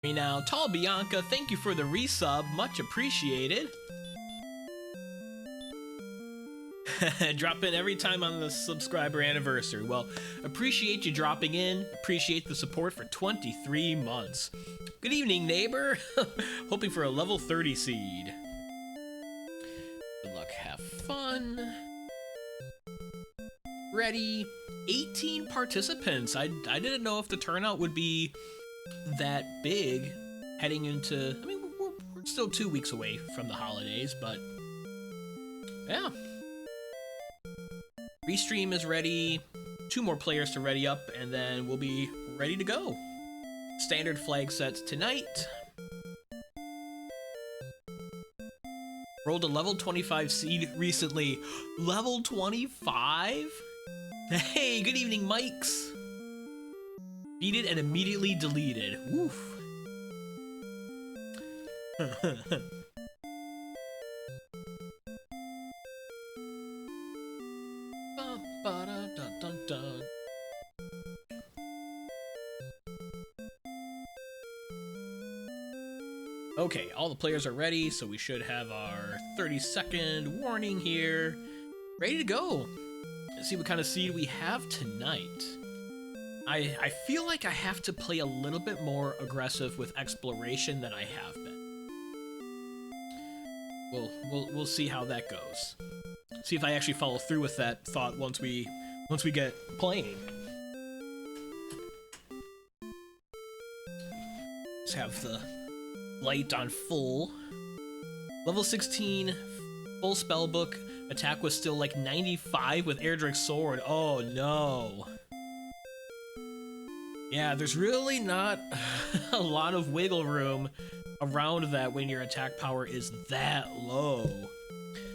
Now, Tall Bianca, thank you for the resub, much appreciated. Drop in every time on the subscriber anniversary. Well, appreciate you dropping in, appreciate the support for 23 months. Good evening, neighbor. Hoping for a level 30 seed. Good luck, have fun. Ready. 18 participants. I didn't know if the turnout would be that big heading into, I mean, we're still 2 weeks away from the holidays, but yeah. Restream is ready, 2 more players to ready up, and then we'll be ready to go. Standard flag sets tonight. Rolled a level 25 seed recently. Level 25? Hey, good evening, Mikes. Beat it and immediately deleted. Woof. Okay, all the players are ready, so we should have our 30-second warning here. Ready to go. Let's see what kind of seed we have tonight. I feel like I have to play a little bit more aggressive with exploration than I have been. We'll see how that goes. See if I actually follow through with that thought once we get playing. Let's have the light on full. Level 16, full spellbook. Attack was still like 95 with Erdrick's sword. Oh no. Yeah, there's really not a lot of wiggle room around that when your attack power is that low.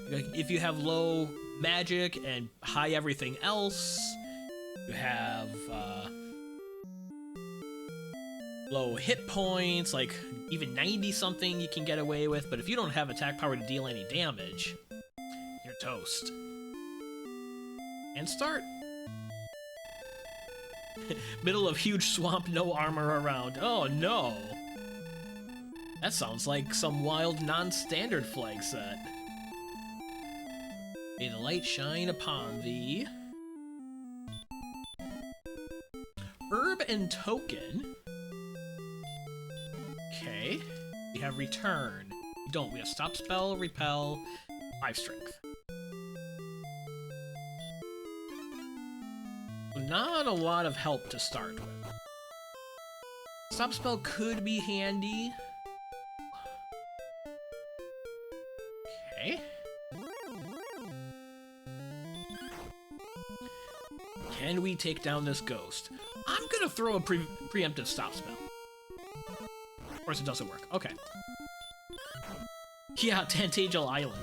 If you have low magic and high everything else, you have low hit points, like even 90 something you can get away with, but if you don't have attack power to deal any damage, you're toast. And start. Middle of huge swamp, no armor around. Oh no! That sounds like some wild non-standard flag set. May the light shine upon thee. Herb and token. Okay. We have return. We don't. We have stop spell, repel, 5 strength. Not a lot of help to start with. Stop spell could be handy. Okay. Can we take down this ghost? I'm gonna throw a preemptive stop spell. Of course it doesn't work. Okay. Yeah, Tantagel Island.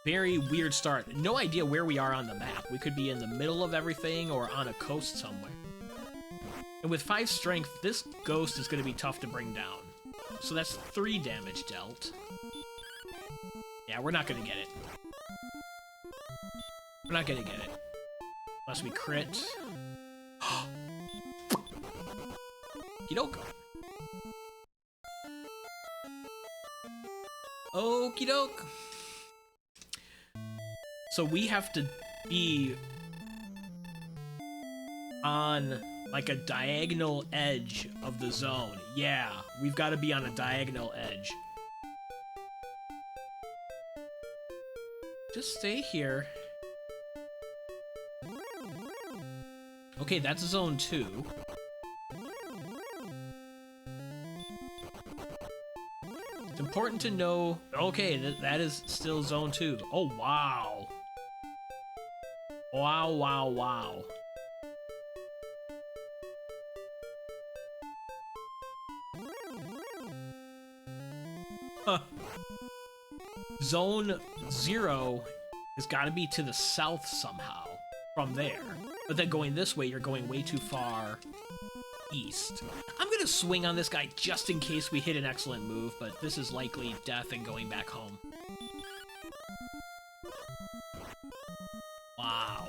Very weird start. No idea where we are on the map. We could be in the middle of everything or on a coast somewhere. And with 5 strength, this ghost is going to be tough to bring down. So that's 3 damage dealt. Yeah, we're not going to get it. We're not going to get it. Unless we crit. Okey-doke. Okey-doke. So we have to be on like a diagonal edge of the zone. Yeah, we've got to be on a diagonal edge. Just stay here. Okay, that's zone 2. It's important to know. Okay, that is still zone 2. Oh, wow. Wow, wow, wow. Huh. Zone 0 has got to be to the south somehow from there. But then going this way, you're going way too far east. I'm going to swing on this guy just in case we hit an excellent move, but this is likely death and going back home. Wow.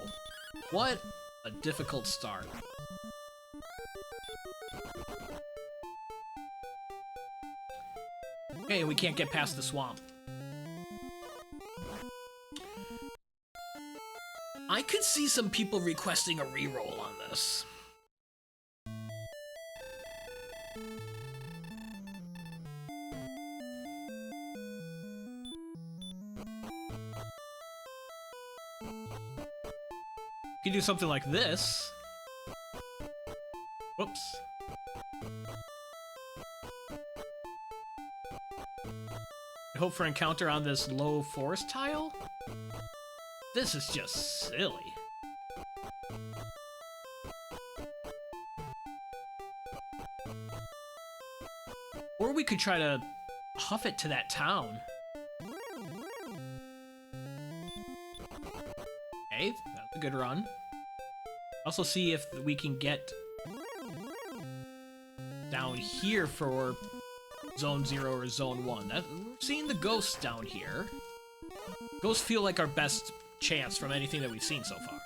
What a difficult start. Okay, we can't get past the swamp. I could see some people requesting a reroll on this. You could do something like this. Whoops. Hope for encounter on this low forest tile? This is just silly. Or we could try to huff it to that town. Okay, that's a good run. Also see if we can get down here for Zone 0 or Zone 1. We're seeing the ghosts down here. Ghosts feel like our best chance from anything that we've seen so far.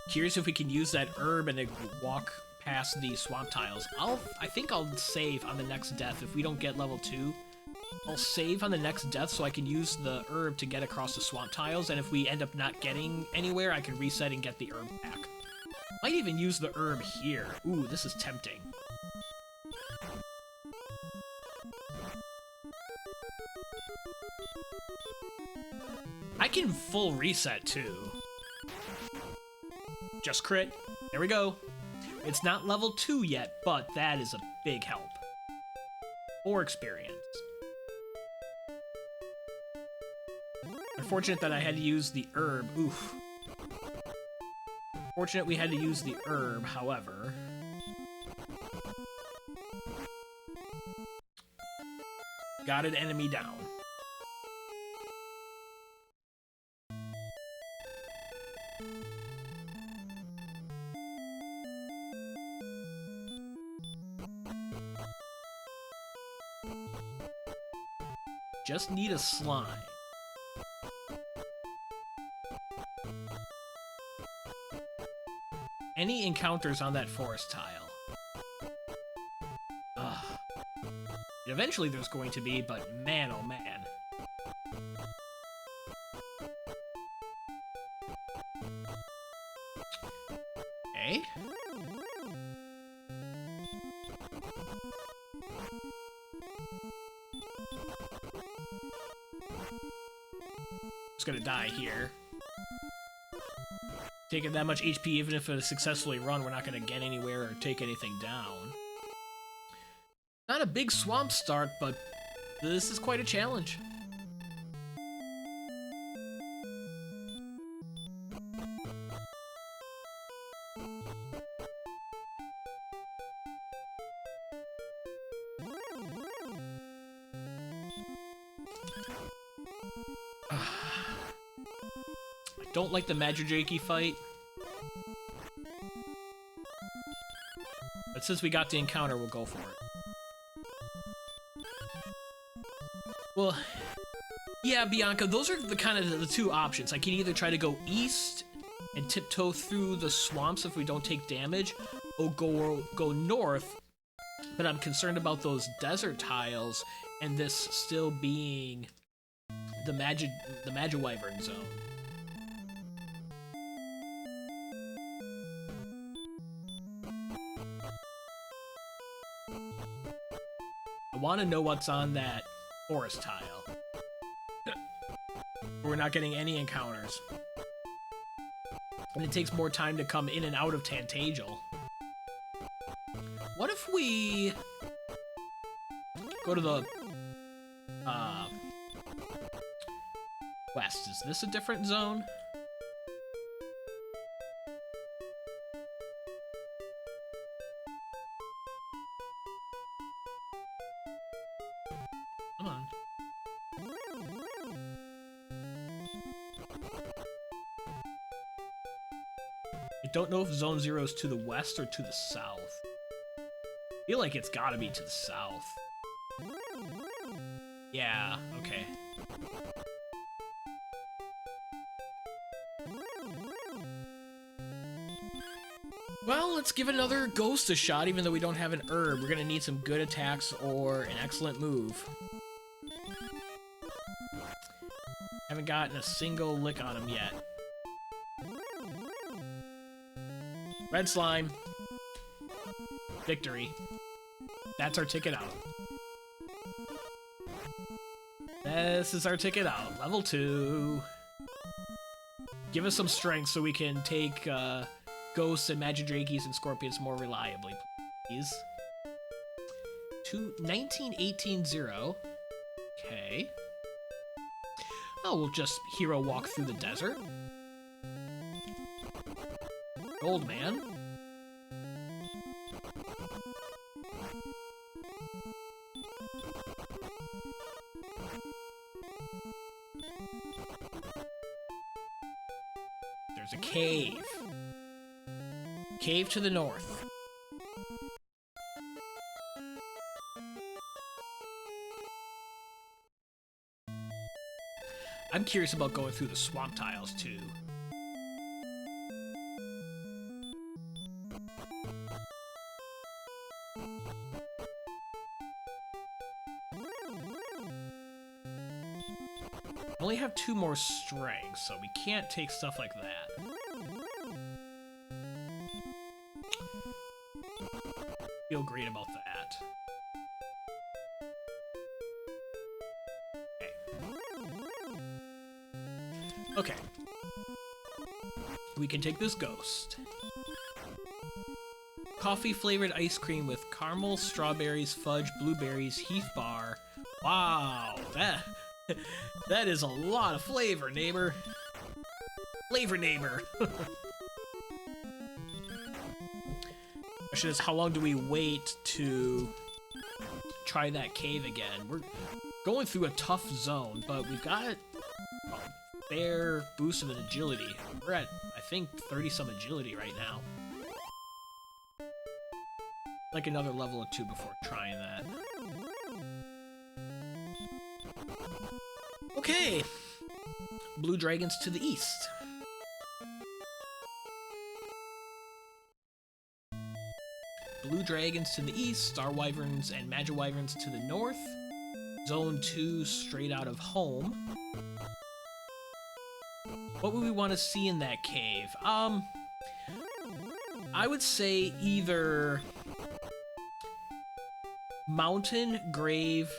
Curious if we can use that herb and walk past the swamp tiles. I think I'll save on the next death. If we don't get level 2, I'll save on the next death so I can use the herb to get across the swamp tiles, and if we end up not getting anywhere, I can reset and get the herb back. Might even use the herb here. Ooh, this is tempting. I can full reset too. Just crit. There we go. It's not level 2 yet, but that is a big help. Or experience. Unfortunate that I had to use the herb. Oof. Fortunate we had to use the herb, however. Got an enemy down. Just need a slime. Any encounters on that forest tile? Ugh. Eventually there's going to be, but man oh man. Okay. Just gonna die here. Taking that much HP, even if it successfully run, we're not gonna get anywhere or take anything down. Not a big swamp start, but this is quite a challenge. I don't like the Magidrake fight. But since we got the encounter, we'll go for it. Well, yeah, Bianca, those are the kind of the two options. I can either try to go east and tiptoe through the swamps if we don't take damage, or go north, but I'm concerned about those desert tiles and this still being the Magiwyvern zone. I want to know what's on that forest tile. We're not getting any encounters. And it takes more time to come in and out of Tantagel. What if we go to the west? Is this a different zone? Come on. I don't know if Zone 0 is to the west or to the south. I feel like it's gotta be to the south. Yeah, okay. Well, let's give another ghost a shot, even though we don't have an herb. We're gonna need some good attacks or an excellent move. Haven't gotten a single lick on him yet. Red slime. Victory. That's our ticket out. This is our ticket out. Level 2. Give us some strength so we can take ghosts and magidrakes and scorpions more reliably, please. 1918-0. Okay. Oh, we'll just hero walk through the desert. Gold man. There's a cave. Cave to the north. I'm curious about going through the swamp tiles too. I only have 2 more strength, so we can't take stuff like that. Feel great about that. Okay. We can take this ghost. Coffee-flavored ice cream with caramel, strawberries, fudge, blueberries, Heath bar. Wow, that is a lot of flavor, neighbor. Flavor neighbor. Question is, how long do we wait to try that cave again? We're going through a tough zone, but we've got a fair boost of an agility. We're at, I think, 30-some agility right now. Like another level or 2 before trying that. Okay! Blue dragons to the east. Blue dragons to the east, star wyverns and magic wyverns to the north. Zone 2 straight out of home. What would we want to see in that cave? I would say either mountain, grave,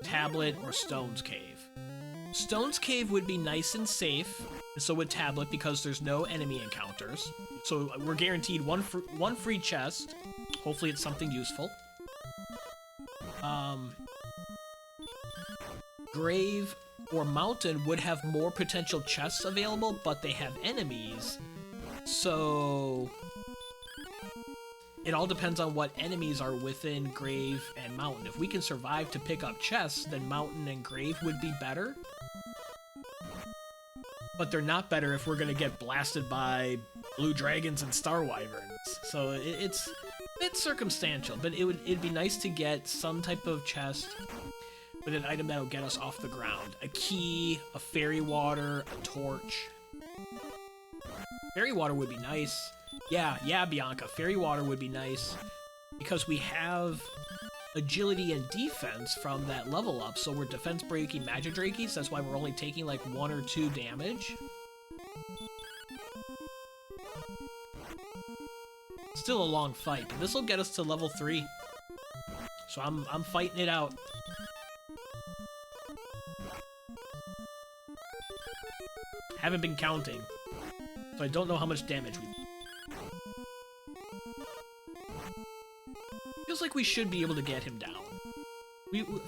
tablet, or Stone's Cave. Stone's Cave would be nice and safe, and so would Tablet because there's no enemy encounters. So we're guaranteed one free chest. Hopefully it's something useful. Grave or Mountain would have more potential chests available, but they have enemies. So it all depends on what enemies are within Grave and Mountain. If we can survive to pick up chests, then Mountain and Grave would be better. But they're not better if we're gonna get blasted by blue dragons and star wyverns. So it's circumstantial, but it'd be nice to get some type of chest with an item that'll get us off the ground. A key, a fairy water, a torch. Fairy water would be nice. Yeah, Bianca, fairy water would be nice because we have agility and defense from that level up, so we're defense breaking magidrakes. That's why we're only taking like 1 or 2 damage. Still a long fight, but this will get us to level 3. So I'm fighting it out. Haven't been counting, so I don't know how much damage we. Feels like we should be able to get him down.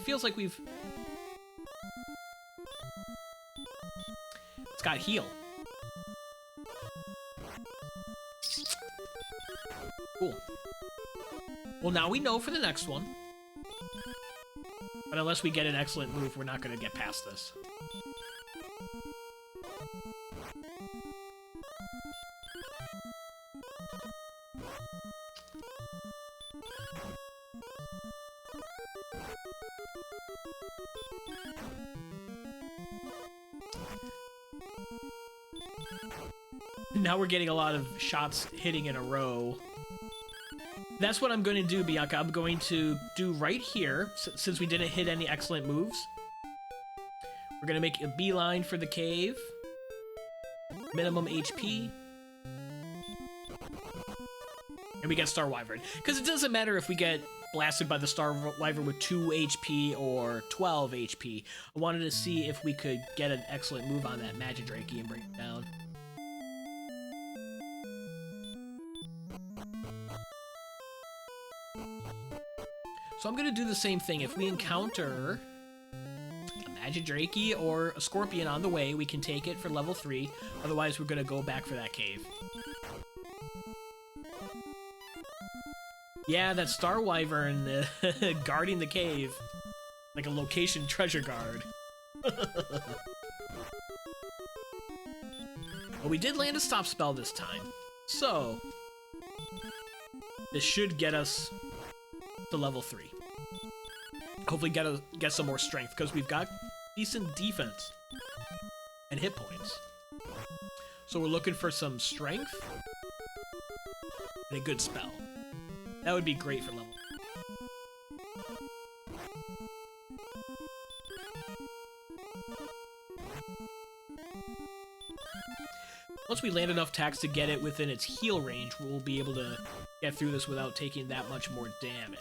Feels like we've. It's got heal. Cool. Well, now we know for the next one. But unless we get an excellent move, we're not going to get past this. Now we're getting a lot of shots hitting in a row. That's what I'm going to do, Bianca. I'm going to do right here, since we didn't hit any excellent moves. We're going to make a beeline for the cave. Minimum HP. And we get Star Wyvern. Because it doesn't matter if we get blasted by the Star Wyvern with 2 HP or 12 HP. I wanted to see if we could get an excellent move on that Magidrakey and bring it down. So I'm going to do the same thing. If we encounter a Magidrakey or a Scorpion on the way, we can take it for level 3. Otherwise, we're going to go back for that cave. Yeah, that Star Wyvern guarding the cave. Like a location treasure guard. Well, we did land a stop spell this time. So, this should get us to level 3. Hopefully get some more strength, because we've got decent defense and hit points. So we're looking for some strength and a good spell. That would be great for level 3. Once we land enough attacks to get it within its heal range, we'll be able to get through this without taking that much more damage.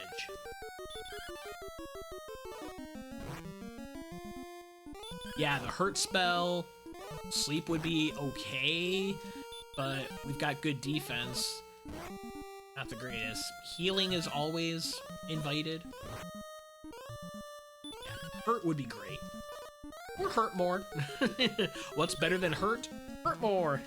Yeah, the hurt spell, sleep would be okay, but we've got good defense. Not the greatest. Healing is always invited. Yeah, hurt would be great. Or hurt more. What's better than hurt? Hurt more!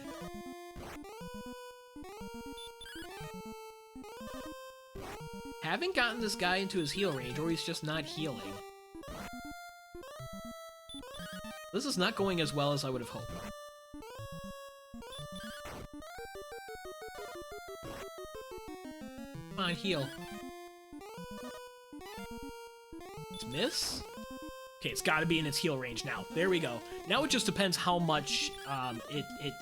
Haven't gotten this guy into his heal range, or he's just not healing. This is not going as well as I would have hoped. Come on, heal. It's miss? Okay, it's got to be in its heal range now. There we go. Now it just depends how much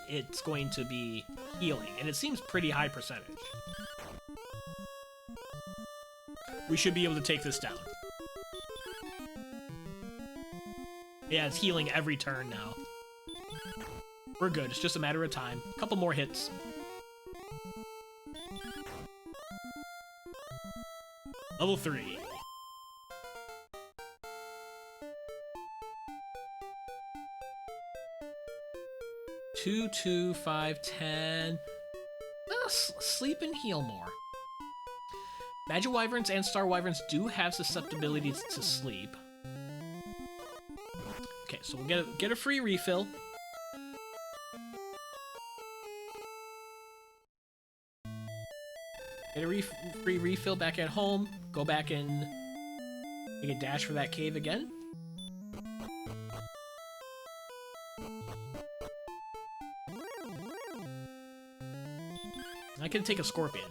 it's going to be healing, and it seems pretty high percentage. We should be able to take this down. Yeah, it's healing every turn now. We're good. It's just a matter of time. A couple more hits. Level 3. Two, 2, 5, 10. Sleep and heal more. Magiwyverns and Star Wyverns do have susceptibilities to sleep. Okay, so we'll get a free refill. Get a free refill back at home. Go back and make a dash for that cave again. I can take a Scorpion.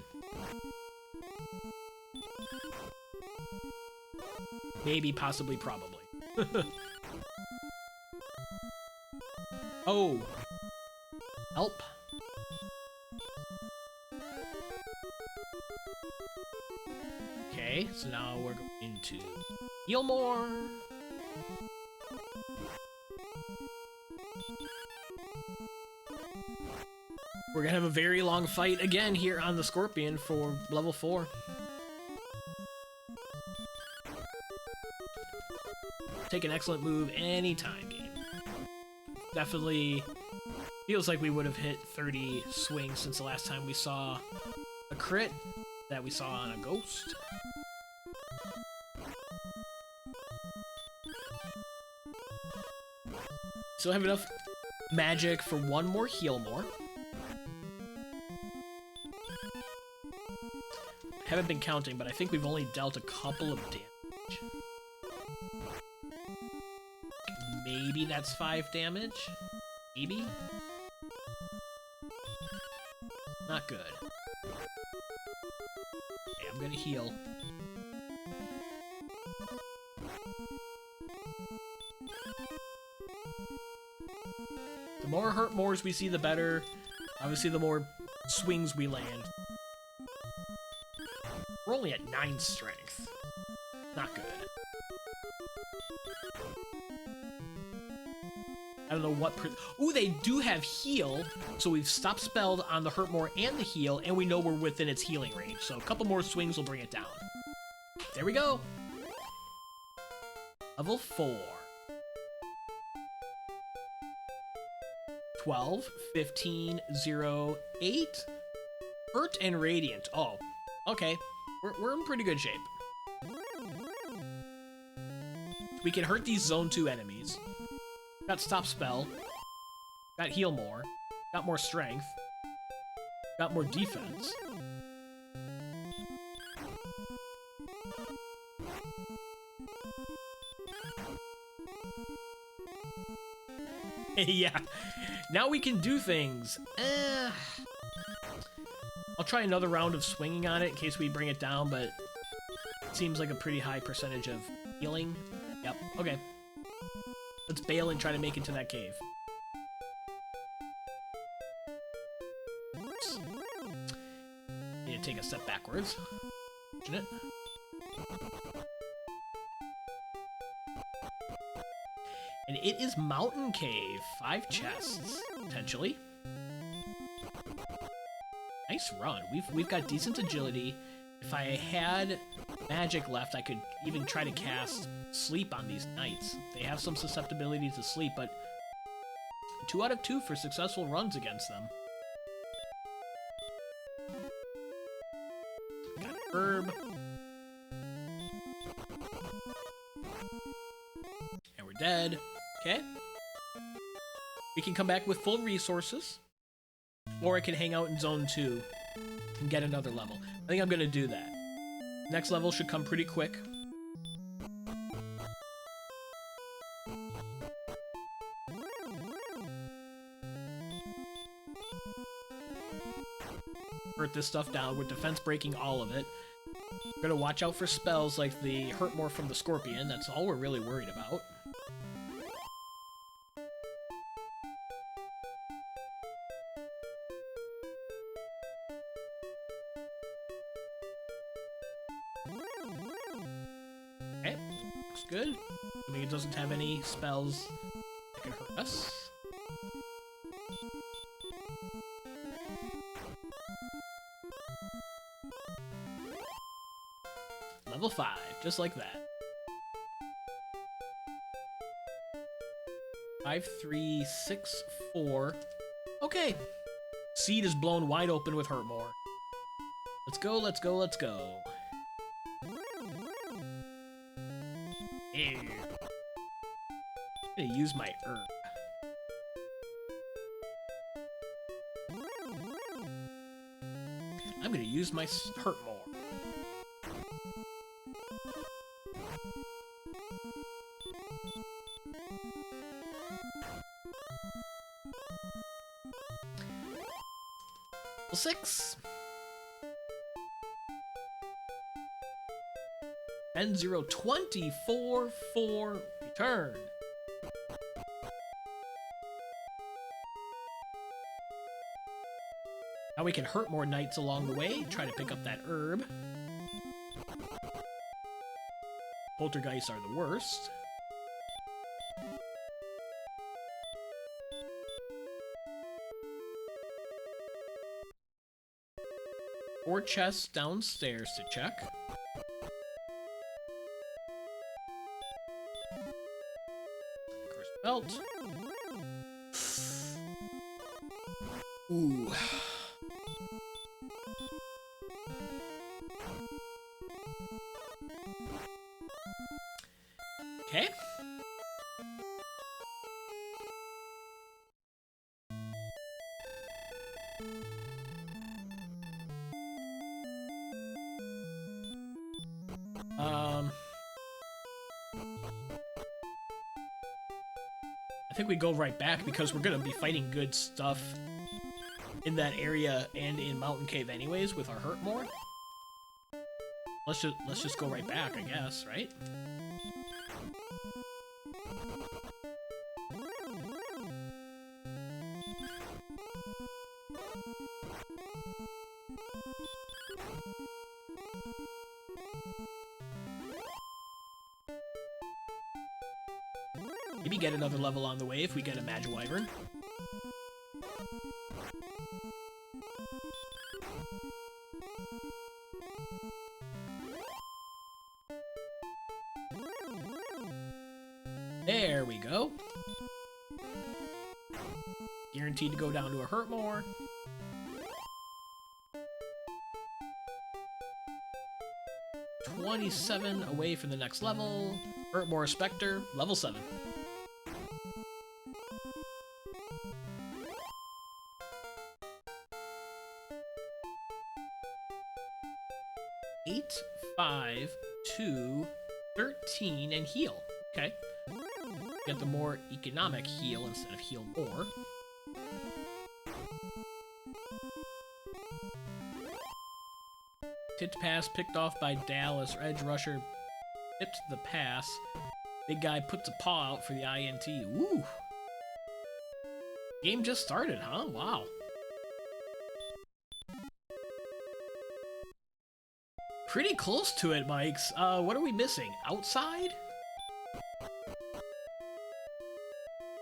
Maybe, possibly, probably. Oh! Help! Okay, so now we're going to heal more! We're gonna have a very long fight again here on the Scorpion for level 4. Take an excellent move anytime, game. Definitely feels like we would have hit 30 swings since the last time we saw a crit that we saw on a ghost. Still have enough magic for one more heal more. Haven't been counting, but I think we've only dealt a couple of damage. Maybe that's 5 damage? Maybe? Not good. Okay, I'm gonna heal. The more hurt mores we see, the better. Obviously, the more swings we land. We're only at 9 strength. Not good. I don't know what... Ooh, they do have heal, so we've stopped spelled on the hurt more and the heal, and we know we're within its healing range. So a couple more swings will bring it down. There we go. Level 4. 12, 15, 0, 8. Hurt and Radiant. Oh, okay. We're in pretty good shape. We can hurt these Zone 2 enemies. Got Stop Spell. Got Heal more. Got more Strength. Got more Defense. Yeah. Now we can do things. I'll try another round of swinging on it in case we bring it down, but it seems like a pretty high percentage of healing. Yep, okay. Let's bail and try to make it to that cave. Oops. Need to take a step backwards. Shouldn't it? And it is Mountain Cave. 5 chests, potentially. Nice run. We've got decent agility. If I had magic left, I could even try to cast Sleep on these knights. They have some susceptibility to sleep, but 2 out of 2 for successful runs against them. Got an herb. And we're dead. Okay. We can come back with full resources, or I can hang out in Zone 2 and get another level. I think I'm going to do that. Next level should come pretty quick. Hurt this stuff down with defense breaking all of it. We're going to watch out for spells like the Hurt More from the Scorpion. That's all we're really worried about. Okay, looks good. I mean, it doesn't have any spells that can hurt us. Level 5, just like that. 5, 3, 6, 4. Okay. Seed is blown wide open with Hurtmore. Let's go, let's go, let's go. Ew. I'm gonna use my herb. I'm gonna use my Hurtmore. Level 6. 10, 0, 24, 4, return. Now we can hurt more knights along the way, try to pick up that herb. Poltergeists are the worst. Four chests downstairs to check. Cursed belt. Ooh. Okay. I think we go right back because we're gonna be fighting good stuff in that area and in Mountain Cave anyways with our Hurtmore. Let's just go right back, I guess, right? Maybe get another level on the way if we get a Magiwyvern. There we go. Guaranteed to go down to a hurt more. $27 away from the next level. Hurtmore Spectre, level 7. Eight, 5, 2, 13, and heal. Okay. Get the more economic heal instead of heal more. Tipped pass picked off by Dallas. Edge rusher tipped the pass. Big guy puts a paw out for the INT. Ooh. Game just started, huh? Wow. Pretty close to it, Mikes. What are we missing? Outside?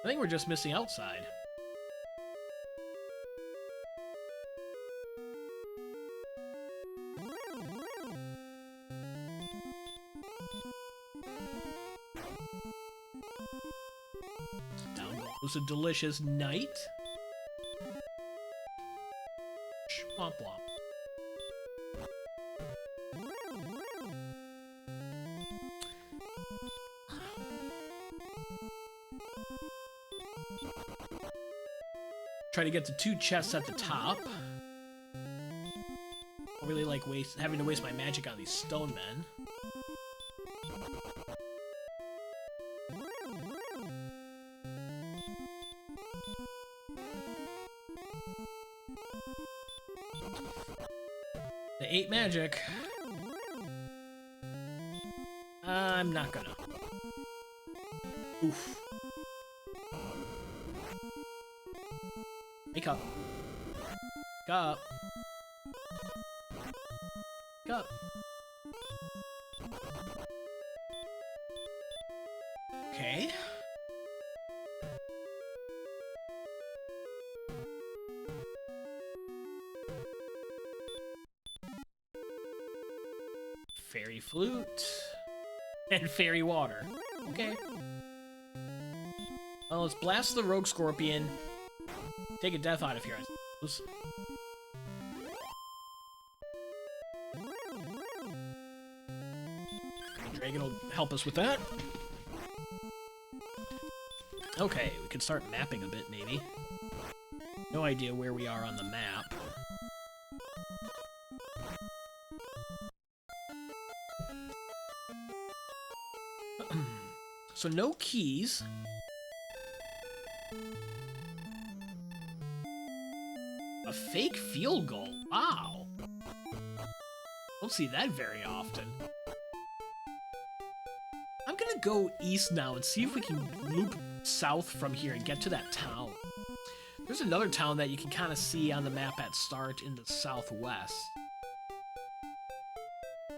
I think we're just missing outside. Down goes a delicious night. Womp womp. Try to get to 2 chests at the top. I really like having to waste my magic on these stone men. The 8 magic. I'm not gonna. Oof. Wake up. Wake up. Wake up. Okay. Fairy flute. And fairy water. Okay. Well, let's blast the rogue scorpion. Take a death out of here, I suppose. Green Dragon will help us with that. Okay, we can start mapping a bit, maybe. No idea where we are on the map. So no keys. A fake field goal. Wow. Don't see that very often. I'm gonna go east now and see if we can loop south from here and get to that town. There's another town that you can kind of see on the map at start in the southwest.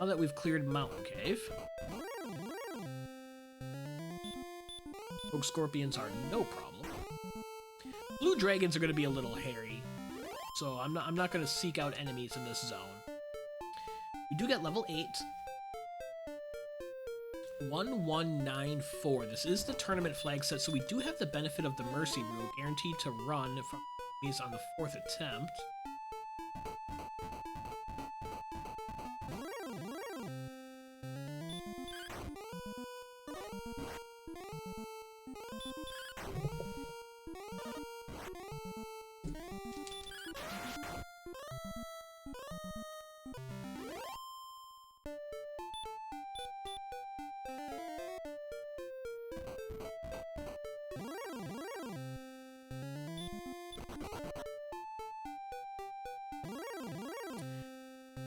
Now that we've cleared Mountain Cave. Rogue scorpions are no problem. Blue dragons are gonna be a little hairy. So I'm not going to seek out enemies in this zone. We do get level 8. 1194. This is the tournament flag set, so we do have the benefit of the Mercy Rule, guaranteed to run from enemies on the 4th attempt.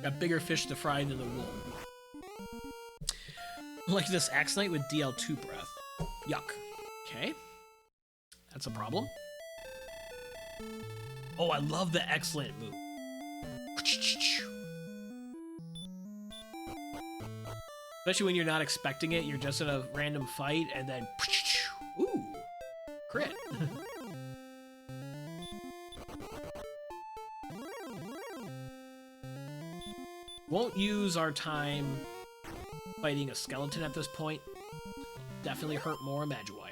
Got bigger fish to fry than the wool. Like this Axe Knight with DL2 breath. Yuck. Okay. That's a problem. Oh, I love the excellent move. Especially when you're not expecting it, you're just in a random fight, and then... Ooh! Crit! Won't use our time fighting a skeleton at this point. Definitely hurt more Magiwyvern.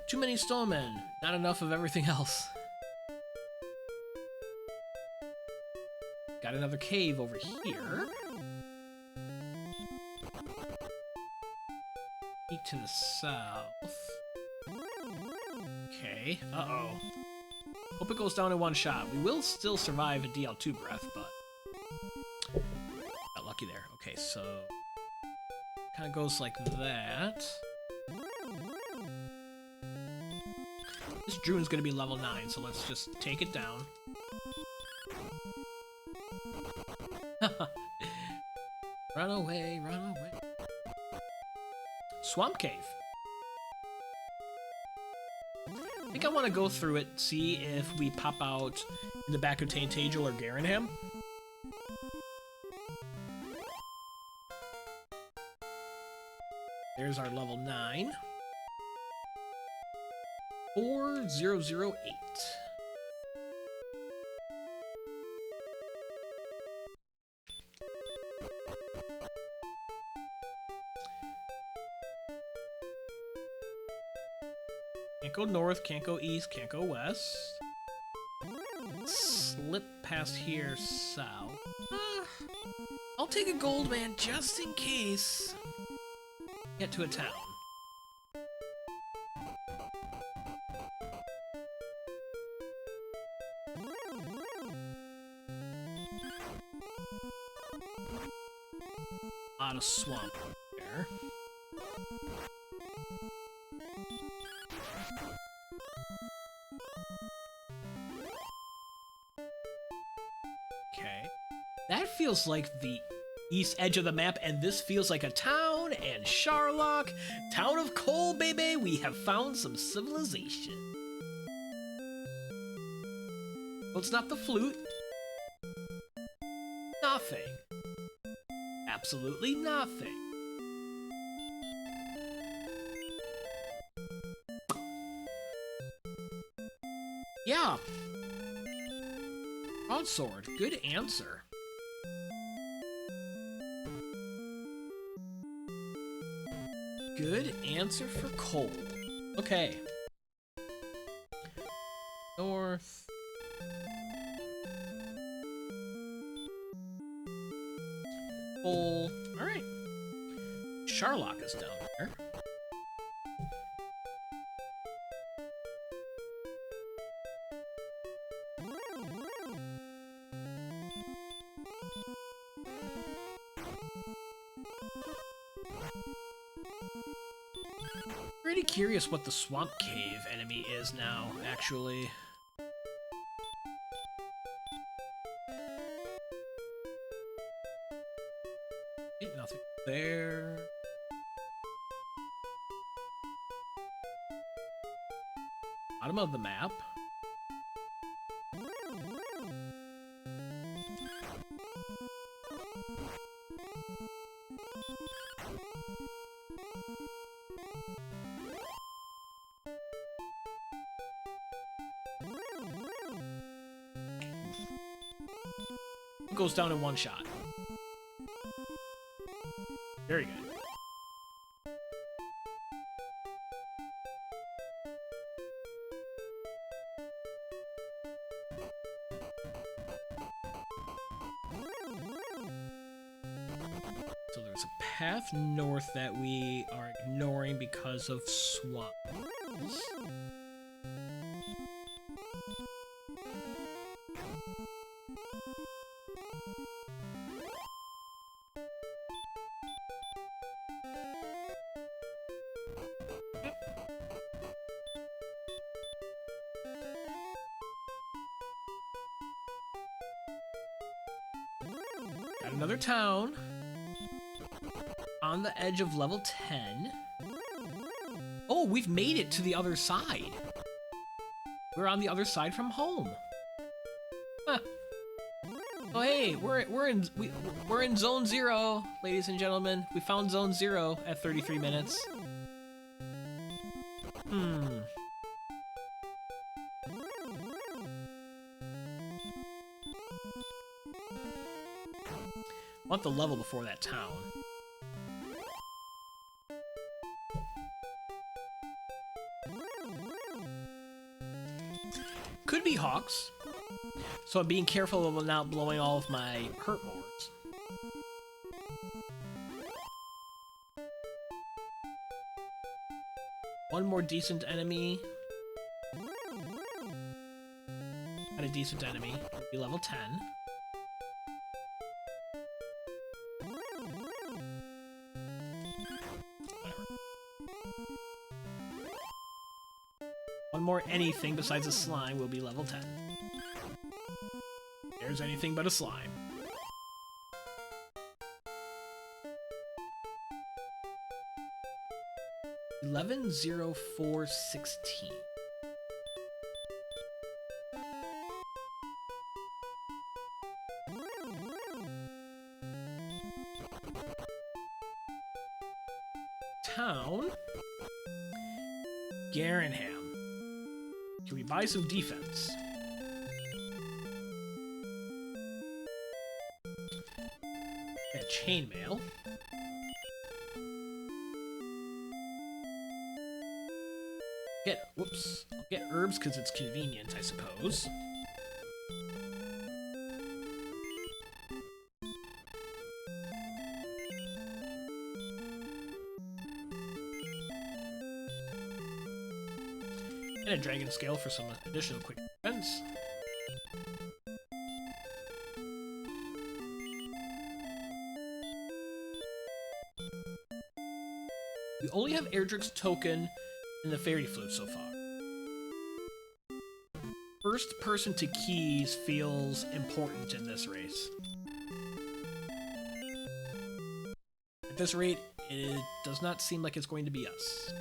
Too many snowmen, not enough of everything else. Got another cave over here. Peek to the south. Okay, uh-oh. Hope it goes down in one shot. We will still survive a DL2 breath, but... got lucky there. Okay, so... kind of goes like that. This Drune's gonna be level 9, so let's just take it down. Run away, run away. Swamp Cave. I think I want to go through it, see if we pop out in the back of Taintajal or Garanham. There's our level 9. 4008. Can't go north, can't go east, can't go west. Slip past here south. I'll take a gold man just in case. Get to a town. A lot of swamp there. Okay. That feels like the east edge of the map, and this feels like a town, and Charlock, town of coal, baby, we have found some civilization. Well, it's not the flute. Nothing. Absolutely nothing. Yeah. Broadsword. Good answer. Good answer for coal. Okay. North. Coal. Alright. Charlock is down there. Pretty curious what the Swamp Cave enemy is now, actually. Ain't nothing there. Bottom of the map. It goes down in one shot. Very good. So there's a path north that we are ignoring because of swamps. Got another town on the edge of level 10. Oh, we've made it to the other side. We're on the other side from home. Huh. Oh hey, we're in zone 0, ladies and gentlemen. We found zone 0 at 33 minutes. Want the level before that town. Could be hawks, so I'm being careful about not blowing all of my hurt boards. One more decent enemy. Got a decent enemy. Be level 10. One more anything besides a slime will be level 10. There's anything but a slime. $11,0416. Town. Garenham. Can we buy some defense? Got chainmail. Whoops. I'll get herbs because it's convenient, I suppose. And a dragon scale for some additional quick defense. We only have Erdrick's token and the fairy flute so far. First person to keys feels important in this race. At this rate, it does not seem like it's going to be us.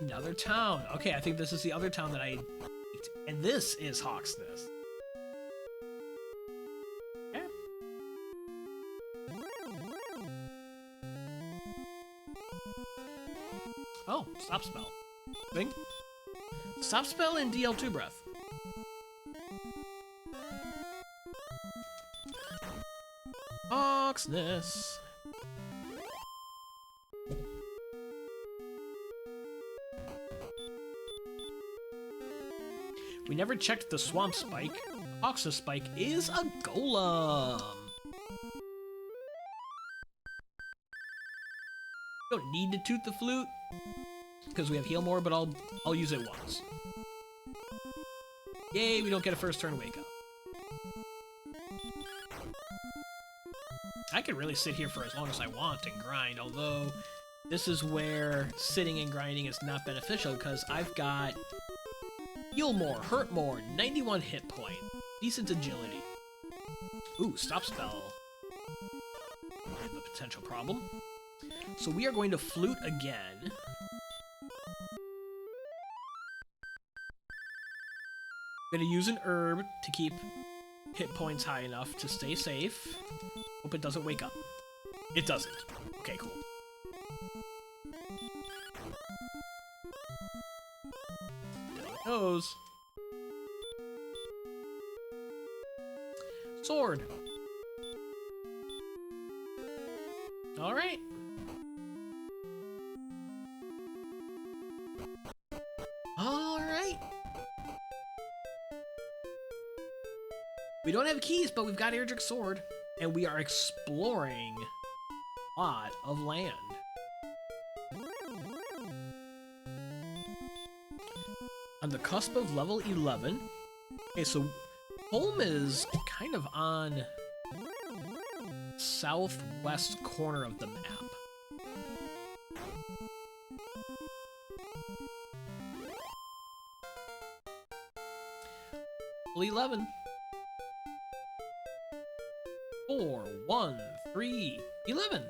Another town. Okay, I think this is the other town that I... And this is Hawksness. Okay. Oh, stop spell. Thing? Stop spell and DL2 breath. Hawksness. We never checked the swamp spike. Hawksness spike is a golem. Don't need to toot the flute because we have heal more, but I'll use it once. Yay, we don't get a first turn wake up. I could really sit here for as long as I want and grind, although this is where sitting and grinding is not beneficial because I've got heal more, hurt more, 91 hit point, decent agility. Ooh, stop spell. I have a potential problem. So we are going to flute again. I'm gonna use an herb to keep hit points high enough to stay safe. Hope it doesn't wake up. It doesn't. Okay, cool. Down it goes. Sword. All right. All right. We don't have keys, but we've got Erdrick's sword. And we are exploring a lot of land. On the cusp of level 11. Okay, so home is kind of on southwest corner of the map. Level 11. 4, 1, 3, 11.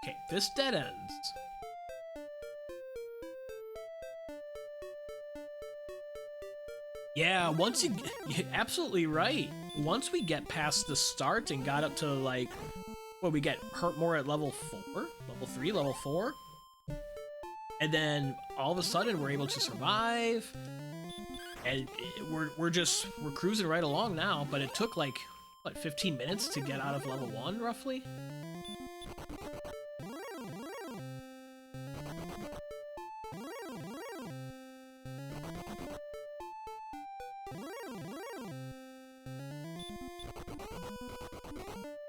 Okay, this dead ends. Yeah, you're absolutely right. Once we get past the start and got up to like, well, we get hurt more at level 4, level 3, level 4. And then all of a sudden we're able to survive. And we're cruising right along now, but it took like, what, 15 minutes to get out of level 1, roughly?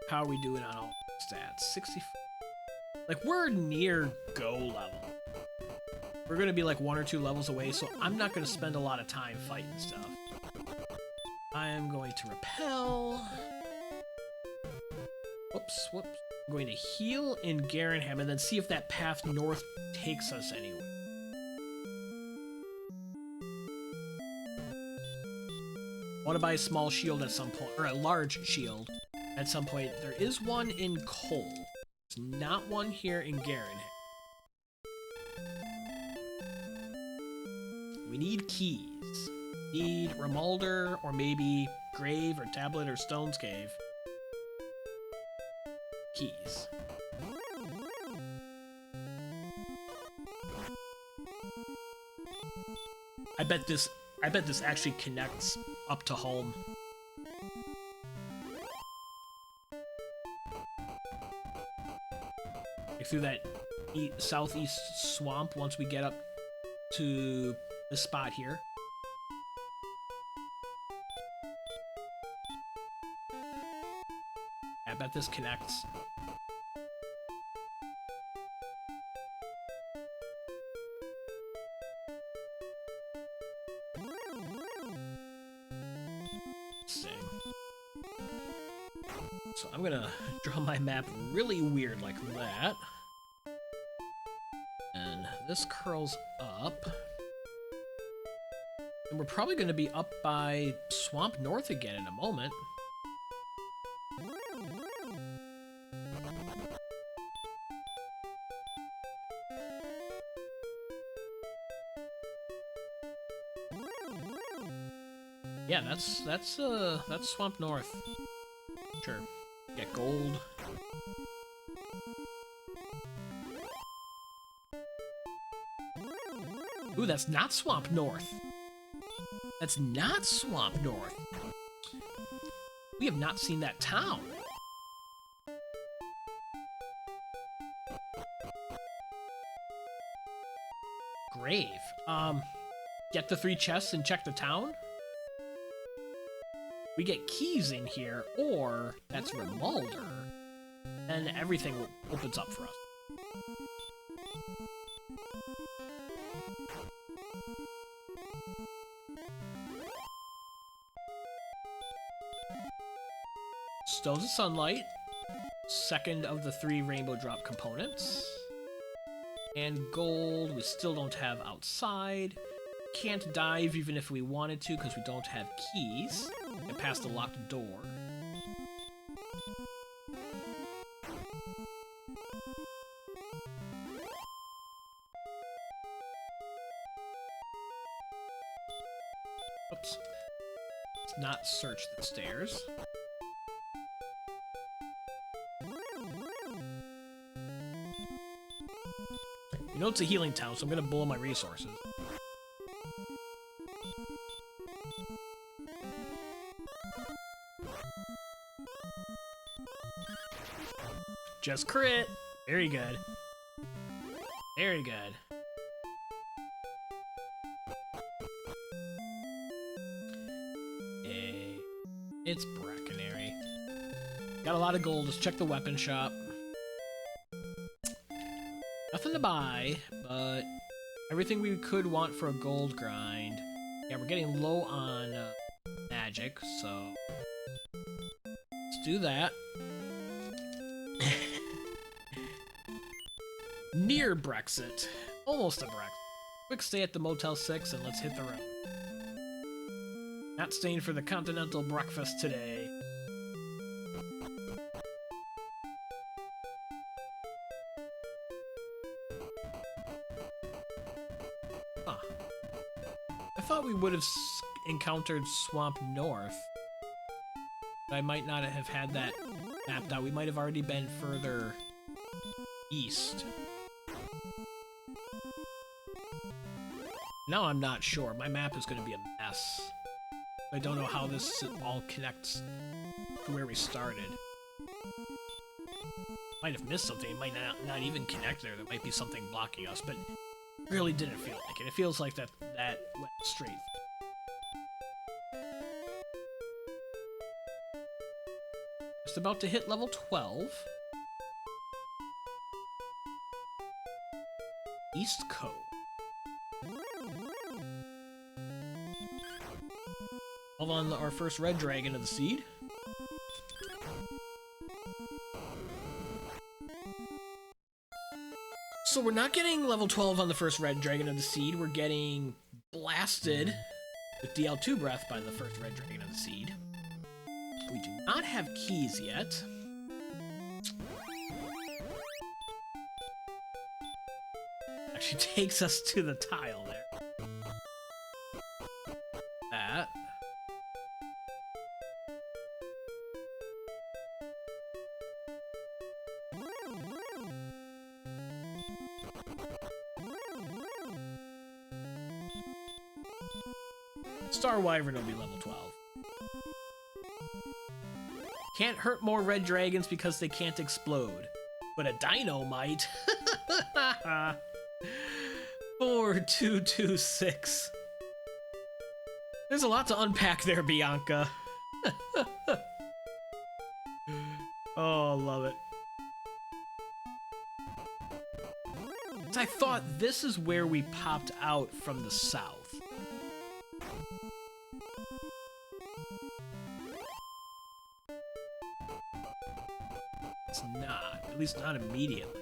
How are we doing on all stats? 64. Like, we're near go level. We're gonna be like 1 or 2 levels away, so I'm not gonna spend a lot of time fighting stuff. I am going to repel. Whoops, whoops. I'm going to heal in Garenham and then see if that path north takes us anywhere. I want to buy a small shield at some point, or a large shield at some point. There is one in Cole. There's not one here in Garenham. We need keys. Need Remulder, or maybe Grave, or Tablet, or Stone's Cave. Keys. I bet this actually connects up to home. Like through that southeast swamp once we get up to this spot here. I bet this connects. So I'm gonna draw my map really weird like that. And this curls up. And we're probably gonna be up by Swamp North again in a moment. Yeah, that's Swamp North. Sure. Get gold. Ooh, that's not Swamp North. That's not Swamp North. We have not seen that town. Grave. Get the 3 chests and check the town? We get keys in here, or that's Remulder, and everything opens up for us. Stones of Sunlight, second of the 3 rainbow drop components. And gold, we still don't have outside. Can't dive even if we wanted to because we don't have keys. Get past the locked door. Oops. Let's not search the stairs. You know it's a healing town, so I'm gonna blow my resources. Just crit. Very good. Very good. Hey, it's Brackenary. Got a lot of gold. Let's check the weapon shop. Nothing to buy, but everything we could want for a gold grind. Yeah, we're getting low on magic, so let's do that. Near Brexit. Almost a Brexit. Quick stay at the Motel 6 and let's hit the road. Not staying for the continental breakfast today. Huh. I thought we would have encountered Swamp North. But I might not have had that mapped out. We might have already been further east. Now I'm not sure. My map is going to be a mess. I don't know how this all connects to where we started. Might have missed something. It might not even connect there. There might be something blocking us, but it really didn't feel like it. It feels like that went straight. Just about to hit level 12. East Coast. Hold on our first red dragon of the seed. So we're not getting level 12 on the first red dragon of the seed. We're getting blasted with DL2 breath by the first red dragon of the seed. We do not have keys yet. Actually takes us to the tile there. That. Star Wyvern will be level 12. Can't hurt more red dragons because they can't explode. But a dino might. 4226. There's a lot to unpack there, Bianca. Oh, love it. I thought this is where we popped out from the south. It's not. At least not immediately.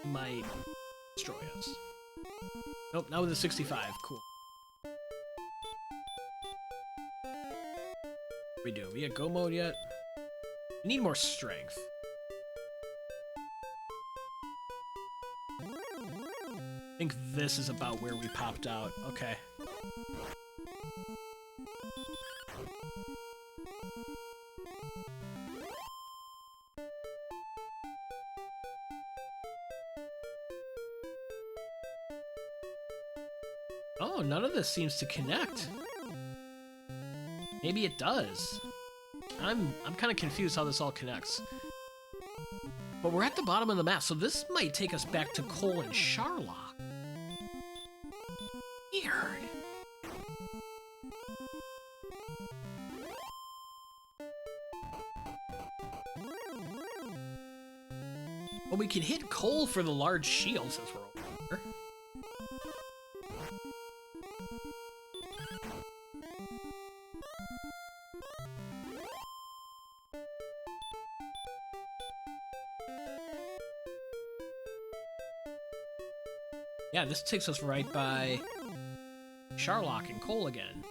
Might destroy us. Nope, not with a 65. Cool. We do. We at go mode yet? We need more strength. I think this is about where we popped out. Okay. Oh, none of this seems to connect. Maybe it does. I'm kind of confused how this all connects. But we're at the bottom of the map, so this might take us back to Cole and Charlock. Weird. Well, we can hit Cole for the large shield since we're over here. Yeah, this takes us right by Charlock and Cole again.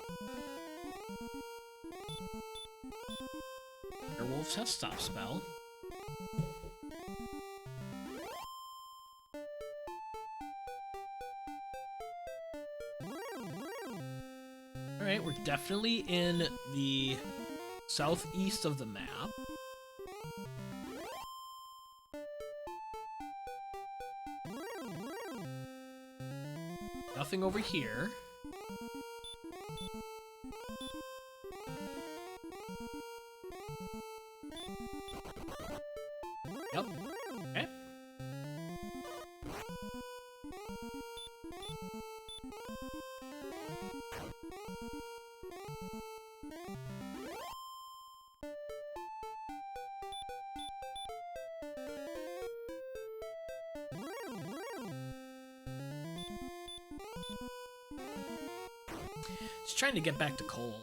Werewolves have stopspell. Alright, we're definitely in the southeast of the map. Nothing over here. Yep. Okay. Just trying to get back to Cole.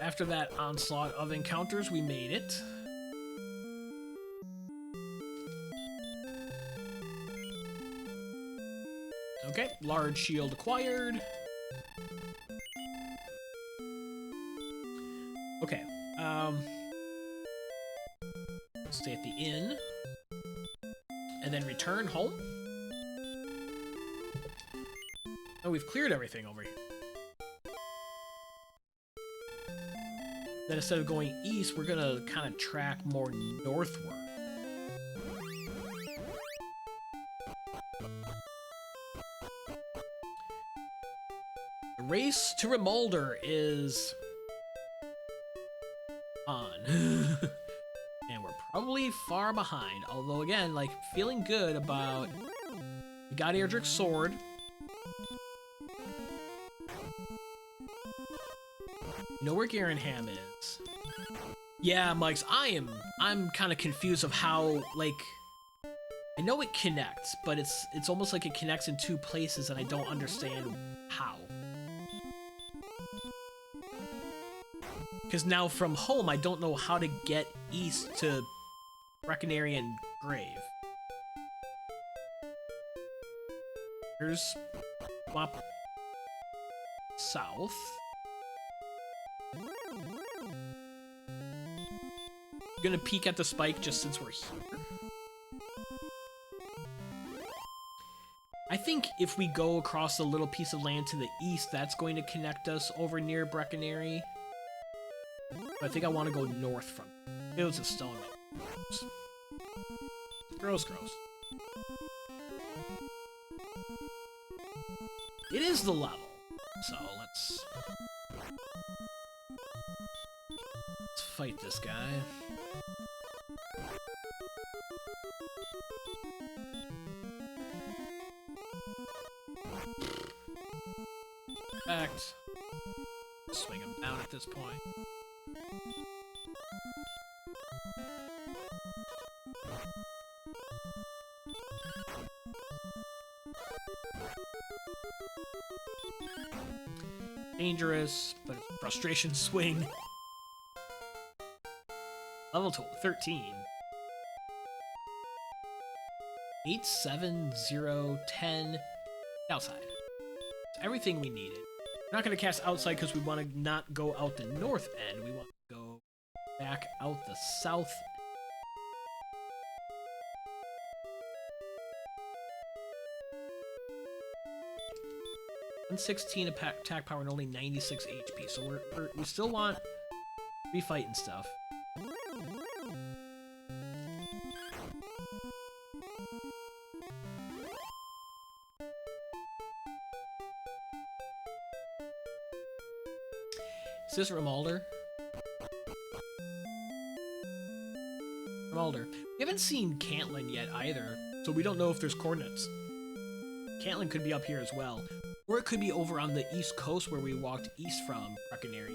After that onslaught of encounters, we made it. Okay, large shield acquired. Okay, stay at the inn, and then return home. Oh, we've cleared everything over here. Then instead of going east, we're gonna kind of track more northward. The race to Remolder is on. And we're probably far behind. Although, again, like, feeling good about... We got Erdrick's sword. You know where Garenham is. Yeah, Mike's, I'm kind of confused of how, like... I know it connects, but it's almost like it connects in two places and I don't understand how. Because now from home, I don't know how to get east to Breckenarian Grave. Here's Swap South. Gonna peek at the spike just since we're here. I think if we go across the little piece of land to the east, that's going to connect us over near Breckenary. But I think I want to go north from it. Was a stone. Gross, gross. It is the level, so let's fight this guy. Fact. Swing him down at this point. Dangerous, but it's a frustration swing. Level 13. 8, 7, 0, 10. Outside. It's everything we needed. We're not going to cast outside because we want to not go out the north end. We want to go back out the south end. 116 attack power and only 96 HP, so we still want to be fighting stuff. Is this Remolder? Remolder. We haven't seen Cantlin yet either, so we don't know if there's coordinates. Cantlin could be up here as well. Or it could be over on the east coast where we walked east from Breckenary.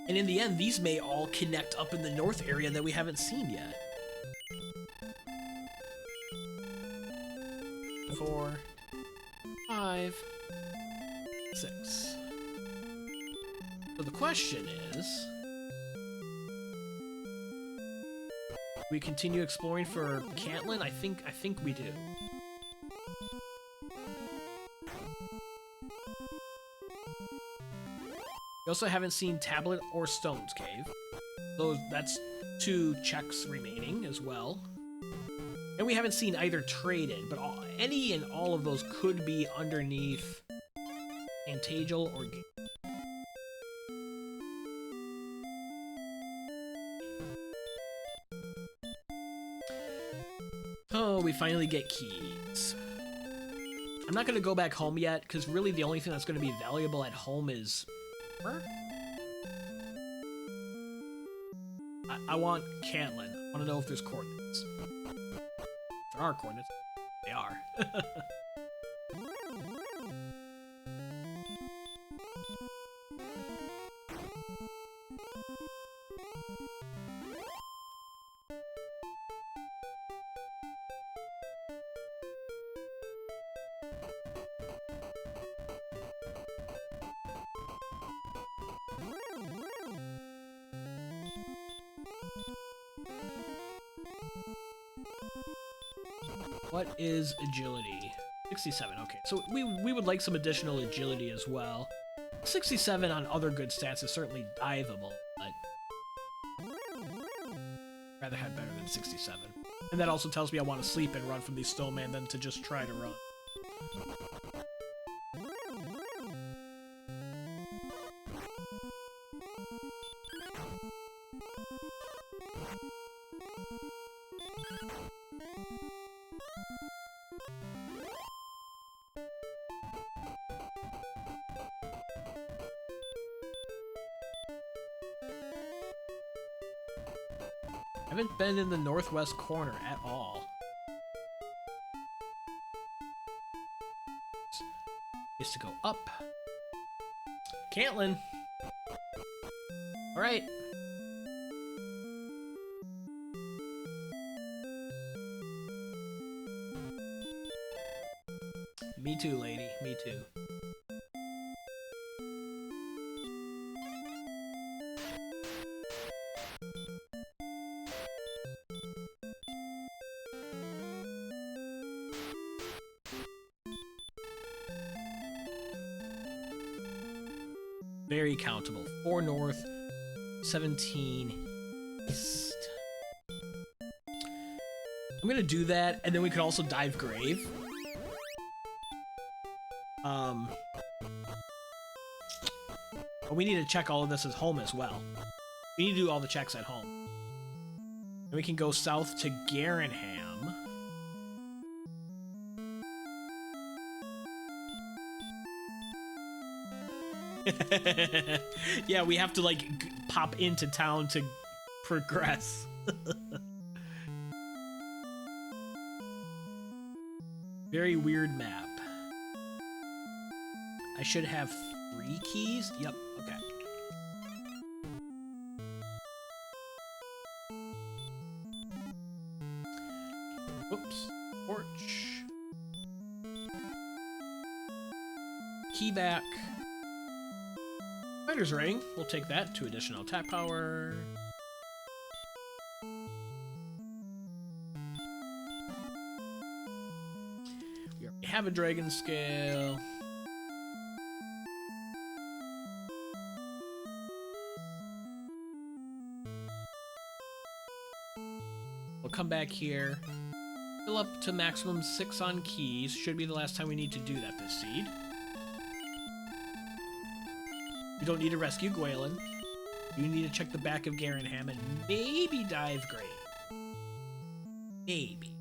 And in the end, these may all connect up in the north area that we haven't seen yet. 4, 5, 6. So the question is... we continue exploring for Cantlin? I think we do. We also haven't seen Tablet or Stones Cave. That's 2 checks remaining as well. And we haven't seen either Trade-In, but any and all of those could be underneath Antagel or Gate. Oh, we finally get keys. I'm not going to go back home yet, because really the only thing that's going to be valuable at home is... I want Cantlin. I want to know if there's coordinates. There are coordinates. They are. What is agility? 67, okay. So we would like some additional agility as well. 67 on other good stats is certainly diveable, but rather have better than 67. And that also tells me I want to sleep and run from these snowmen than to just try to run. I haven't been in the northwest corner at all. Is to go up. Cantlin! Alright. Me too, lady. Me too. Very countable. 4 north, 17 east. I'm gonna do that, and then we could also dive grave. But we need to check all of this at home as well. We need to do all the checks at home. And we can go south to Garenham. Yeah, we have to, like, pop into town to progress. Very weird map. I should have 3 keys? Yep, okay. Whoops. Porch. Key back. Fighter's Ring. We'll take that. 2 additional attack power. We already have a Dragon Scale. We'll come back here. Fill up to maximum 6 on keys. Should be the last time we need to do that this seed. We don't need to rescue Gwaelin. You need to check the back of Garenham and maybe dive grave. Maybe.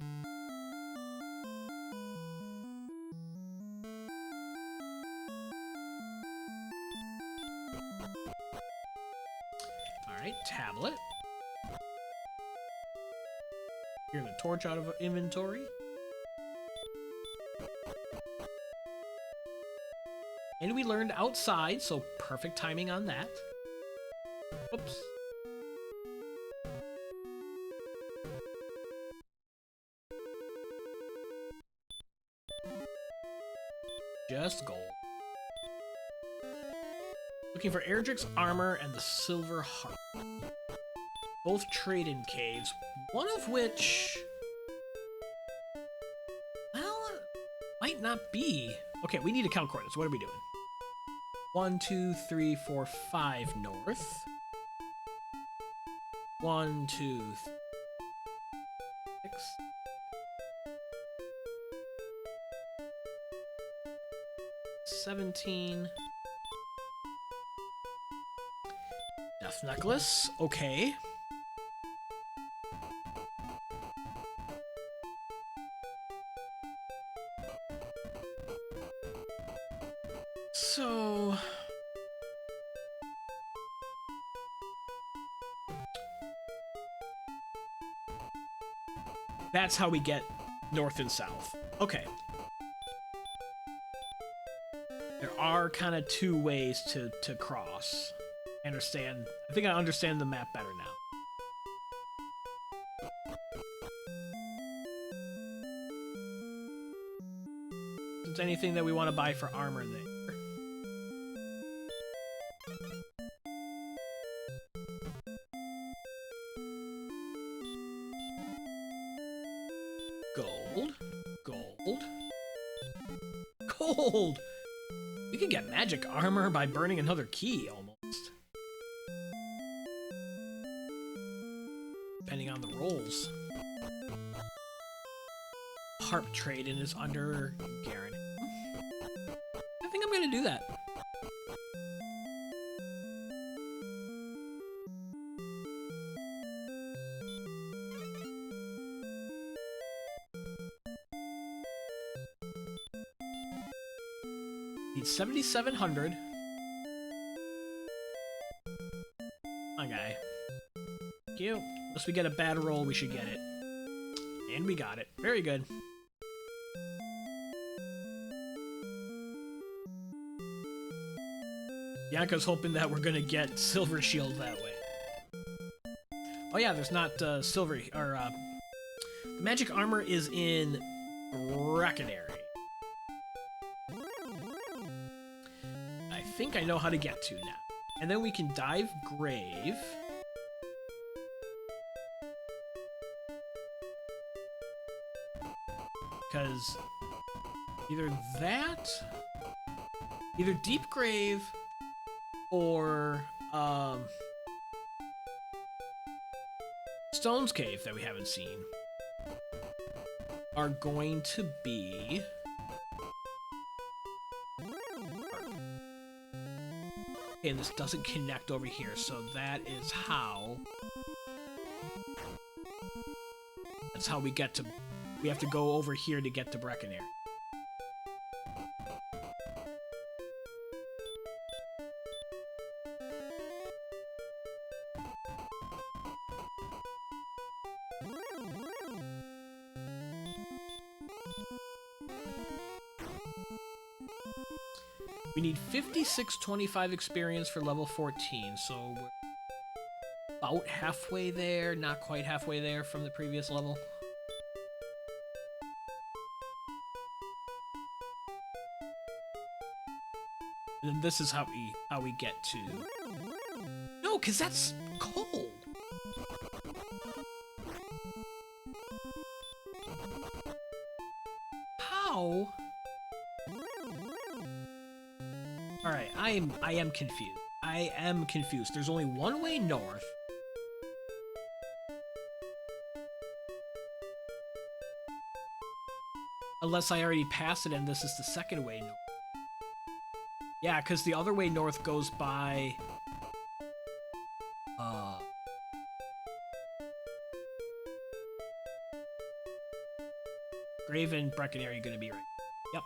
Alright, tablet. You're gonna torch out of inventory. And we learned outside, so perfect timing on that. Oops. Just gold. Looking for Erdrick's armor and the Silver Harp. Both trade-in caves, one of which... well, might not be. Okay, we need to count coordinates. What are we doing? 1, 2, 3, 4, 5 north. 1, 2, 6. 17. Death necklace. Okay. That's how we get north and south. Okay. There are kind of two ways to cross. I think I understand the map better now. Is there anything that we want to buy for armor there? Gold. Gold. Gold! We could get magic armor by burning another key, almost. Depending on the rolls. Harp trade-in is under Garen. I think I'm gonna do that. Need 7,700. Okay. Thank you. Unless we get a bad roll, we should get it. And we got it. Very good. Bianca's hoping that we're gonna get Silver Shield that way. Oh yeah, there's not silver, or the magic armor is in Breckenary. I think I know how to get to now. And then we can dive Grave. Because either that, either Deep Grave, or Stone's Cave that we haven't seen are going to be okay, and this doesn't connect over here, so that's how we get to, we have to go over here to get to Breckenary. We need 5625 experience for level 14, so we're about halfway there, not quite halfway there from the previous level. And then this is how we get to... No, because that's coal! How? Alright, I am confused. I am confused. There's only one way north. Unless I already passed it and this is the second way north. Yeah, because the other way north goes by... Grave and Breckenary are going to be right. Yep.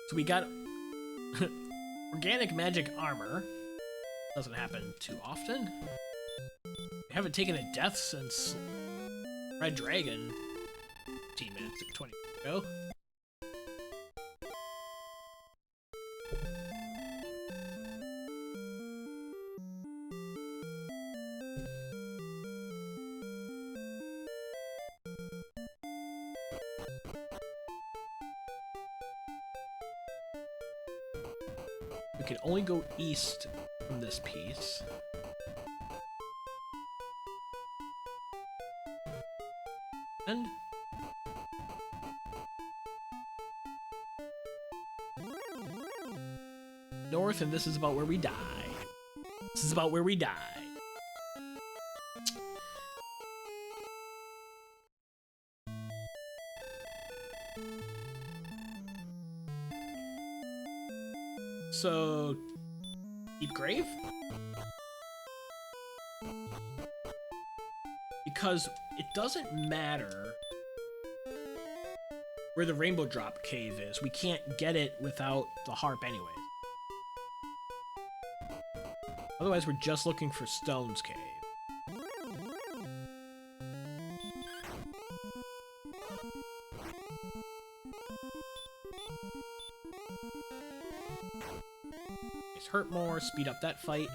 So we got organic magic armor. Doesn't happen too often. We haven't taken a death since Red Dragon 15 minutes or 20 minutes ago. We can only go east from this piece. And north, and this is about where we die. This is about where we die. So, deep grave? Because it doesn't matter where the rainbow drop cave is. We can't get it without the harp anyways. Otherwise, we're just looking for Stone's Cave. Let's hurt more, speed up that fight.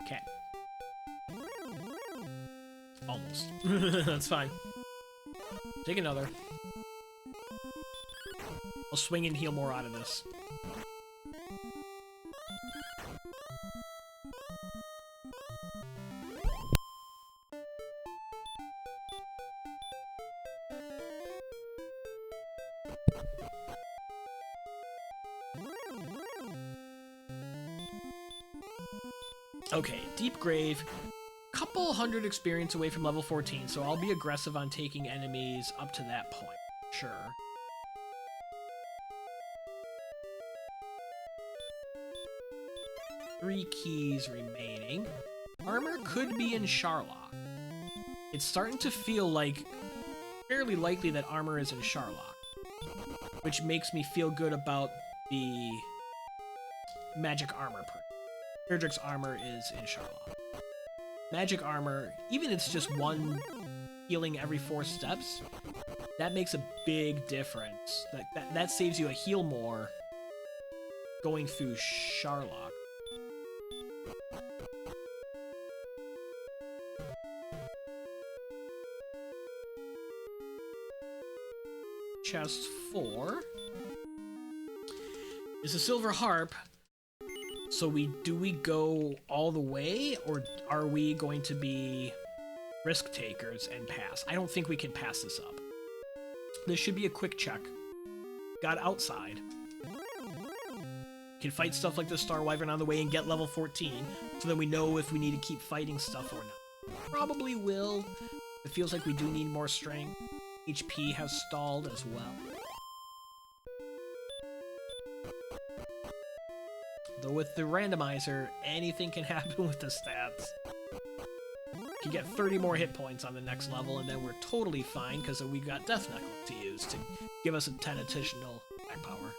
Okay. Almost. That's fine. Take another. I'll swing and heal more out of this. Okay, deep grave. Couple hundred experience away from level 14, so I'll be aggressive on taking enemies up to that point. Sure. Three keys remaining. Armor could be in Charlock. It's starting to feel like fairly likely that armor is in Charlock, which makes me feel good about the magic armor part. Erdrick's armor is in Charlock. Magic armor, even if it's just one healing every 4 steps, that makes a big difference. That saves you a heal more going through Charlock. Chest 4 is a Silver Harp. So do we go all the way, or are we going to be risk takers and pass? I don't think we can pass this up. This should be a quick check. Got outside. Can fight stuff like the Star Wyvern on the way and get level 14, so then we know if we need to keep fighting stuff or not. Probably will. It feels like we do need more strength. HP has stalled as well. Though with the randomizer, anything can happen with the stats. You can get 30 more hit points on the next level, and then we're totally fine because we got Death Knuckle to use to give us a 10 additional attack power.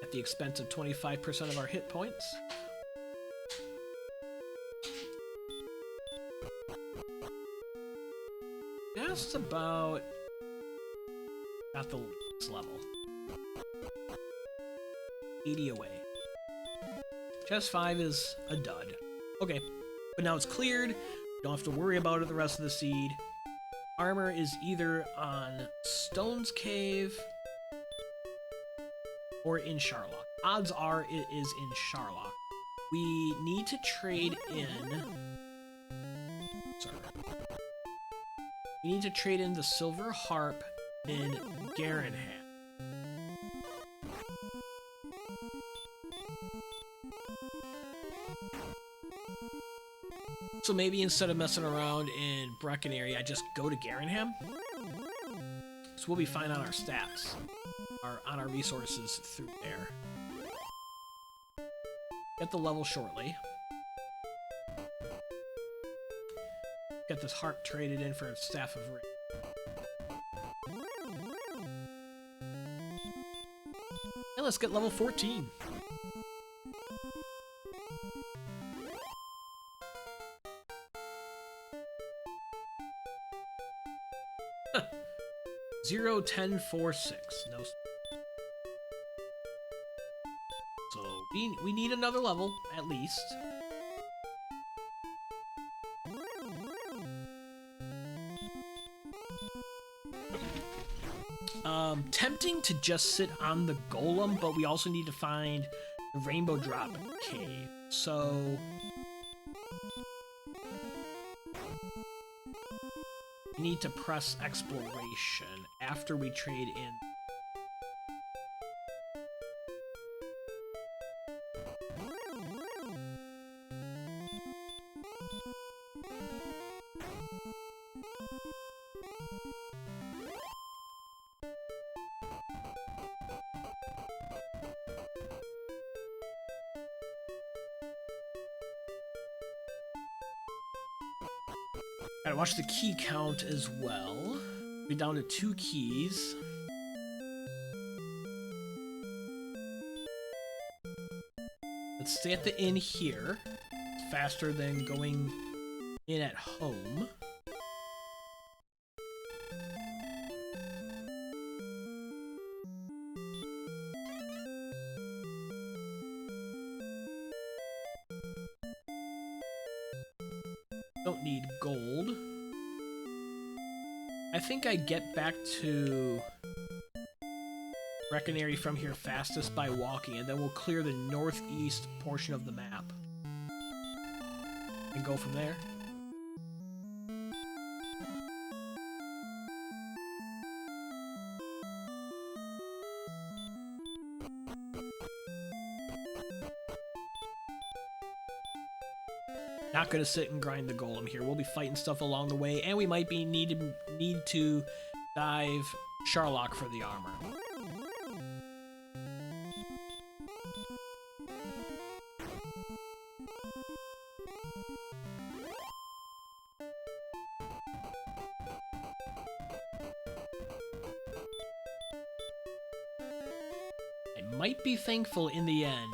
At the expense of 25% of our hit points. Just about at the last level. 80 away. Chest 5 is a dud. Okay, but now it's cleared. Don't have to worry about it the rest of the seed. Armor is either on Stone's Cave or in Charlock. Odds are it is in Charlock. We need to trade in... Sorry. We need to trade in the Silver Harp in Garenham. So maybe instead of messing around in Brecon area, I just go to Garenham. So we'll be fine on our stats, on our resources through there. Get the level shortly. Get this harp traded in for a Staff of Ring. And let's get level 14. Huh. 0, 10, 4, 6. No. So we need another level, at least. Tempting to just sit on the golem, but we also need to find the rainbow drop cave. So We need to press exploration after we trade in. Gotta watch the key count as well. We're down to 2 keys. Let's stay at the inn here. It's faster than going in at home. Don't need gold. I think I get back to Reckonary from here fastest by walking, and then we'll clear the northeast portion of the map. And go from there. Not gonna sit and grind the golem here. We'll be fighting stuff along the way, and we might be need to dive Charlock for the armor. I might be thankful in the end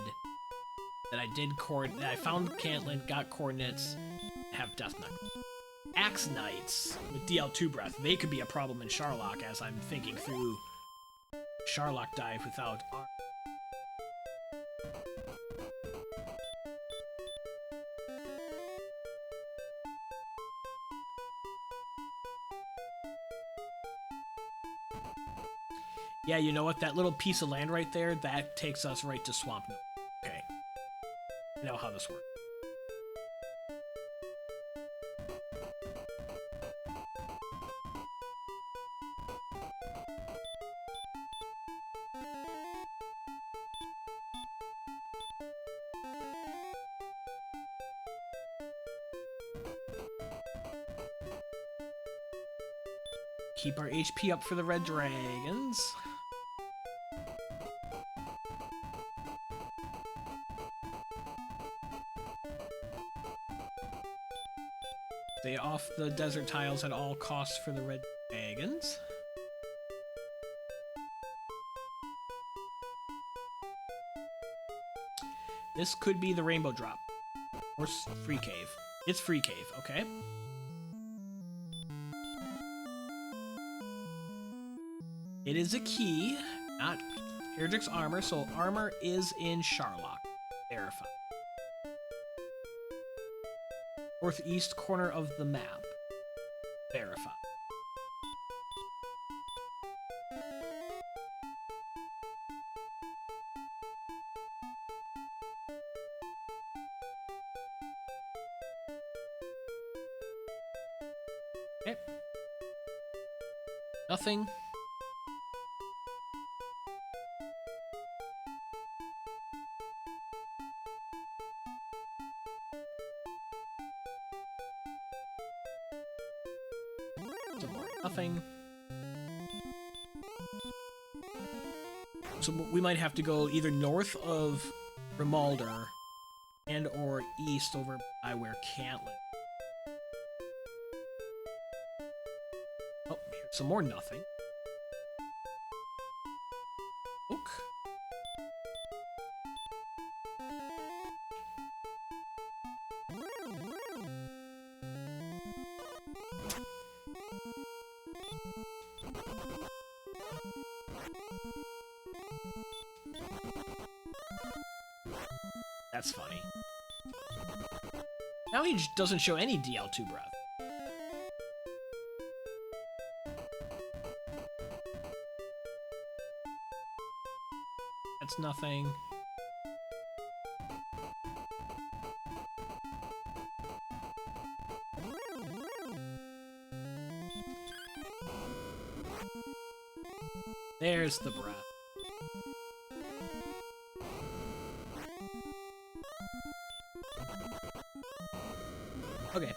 that I found Cantland, got coordinates, have Death Knuckle. Axe Knights with DL2 Breath, they could be a problem in Charlock as I'm thinking through Charlock dive without armor. Yeah, you know what? That little piece of land right there, that takes us right to Swamp Nook. Okay. I know how this works. Keep our HP up for the red dragons. Stay off the desert tiles at all costs for the red dragons. This could be the rainbow drop. Or free cave. It's free cave, okay? It is a key, not Erdrick's armor, so armor is in Charlock. Verify. Northeast corner of the map. Verify. Okay. Nothing. Nothing. So we might have to go either north of Rimalder and or east over by where Cantland. Oh, here's some more nothing. Oak. That's funny. Now he doesn't show any DL2 breath. That's nothing. There's the breath. Okay.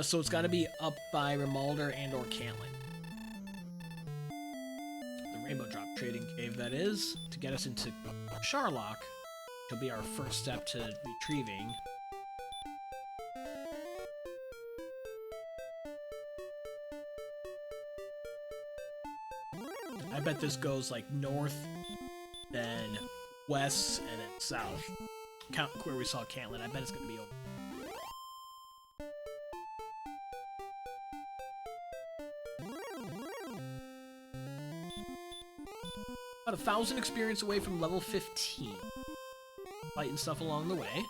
So it's gotta be up by Rimalder and or Cantlin. The Rainbow Drop Trading Cave, that is, to get us into Charlock, which will be our first step to retrieving. I bet this goes like north, then west, and then south. Count where we saw Cantlin. I bet it's gonna be over. About 1,000 experience away from level 15. Fighting stuff along the way.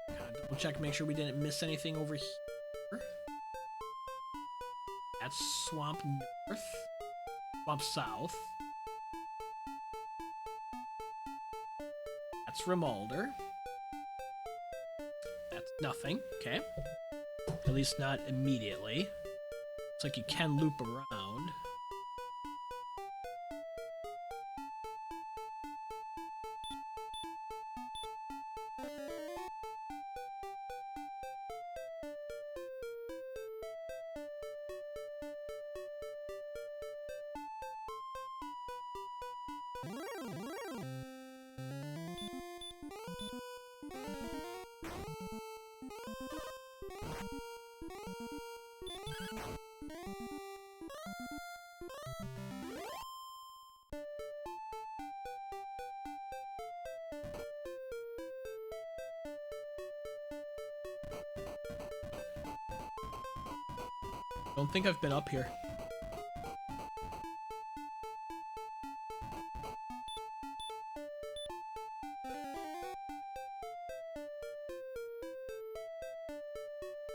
Gotta double check, make sure we didn't miss anything over here. That's Swamp North. Swamp South. That's Rimalder. That's nothing, okay. At least not immediately. Looks like you can loop around. Don't think I've been up here.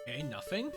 Okay, nothing.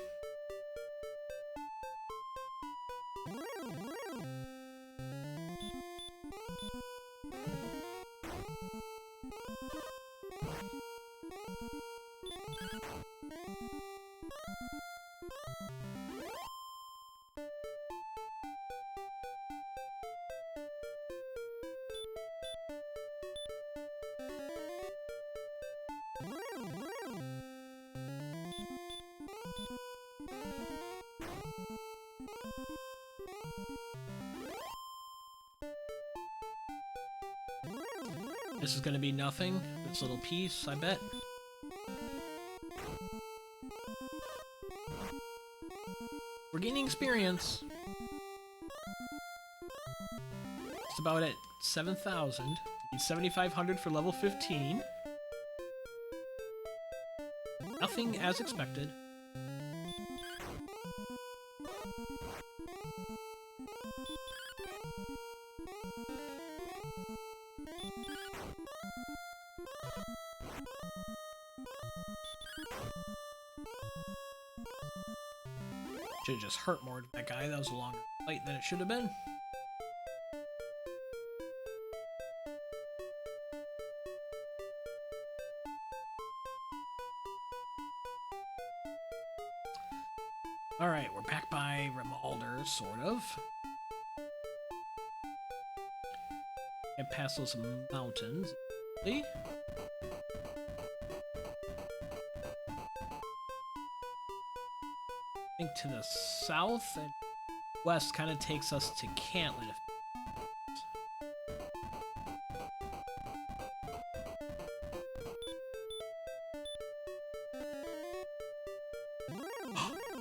This is gonna be nothing, this little piece, I bet. We're gaining experience. It's about at 7,000. Need 7,500 for level 15. Nothing as expected. Should've just hurt more to that guy. That was a longer fight than it should have been. Alright, we're back by Rimalder, sort of. Get past those mountains. See? I think to the south and west kind of takes us to Cantlin.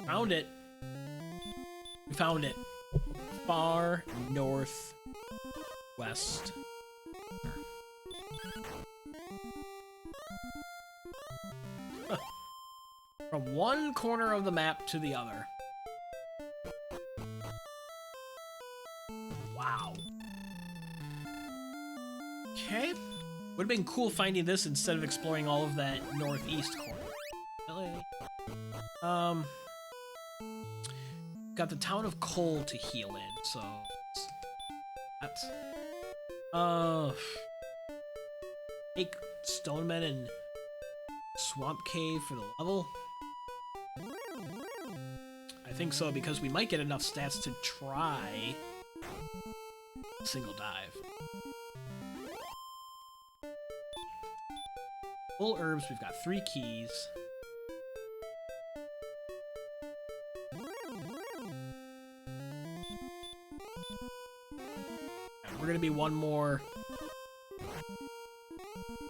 Found it. We found it. Far north west. From one corner of the map to the other. Wow. Okay. Would have been cool finding this instead of exploring all of that northeast corner. Got the town of Cole to heal in, so that's Take Stonemen and Swamp Cave for the level? I think so, because we might get enough stats to try a single dive. Full herbs, we've got 3 keys. And we're gonna be one more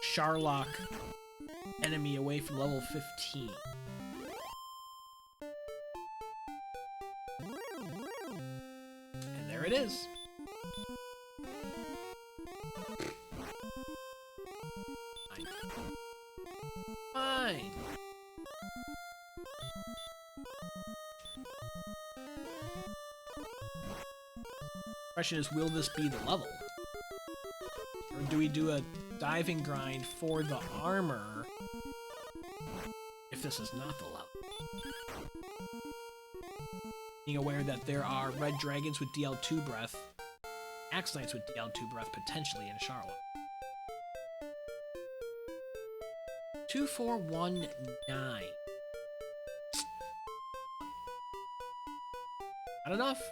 Charlock enemy away from level 15. And there it is. Fine. Question is, will this be the level? Or do we do a diving grind for the armor if this is not the level? Being aware that there are red dragons with DL2 breath, axe knights with DL2 breath potentially in Charlock. 2419. Not enough?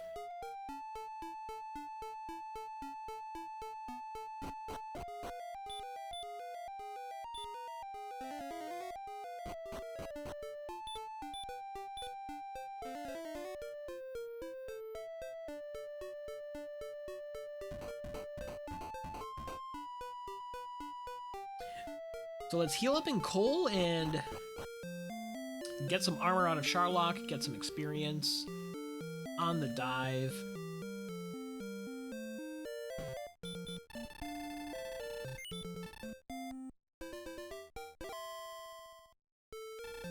So let's heal up in coal and get some armor out of Charlock, get some experience on the dive.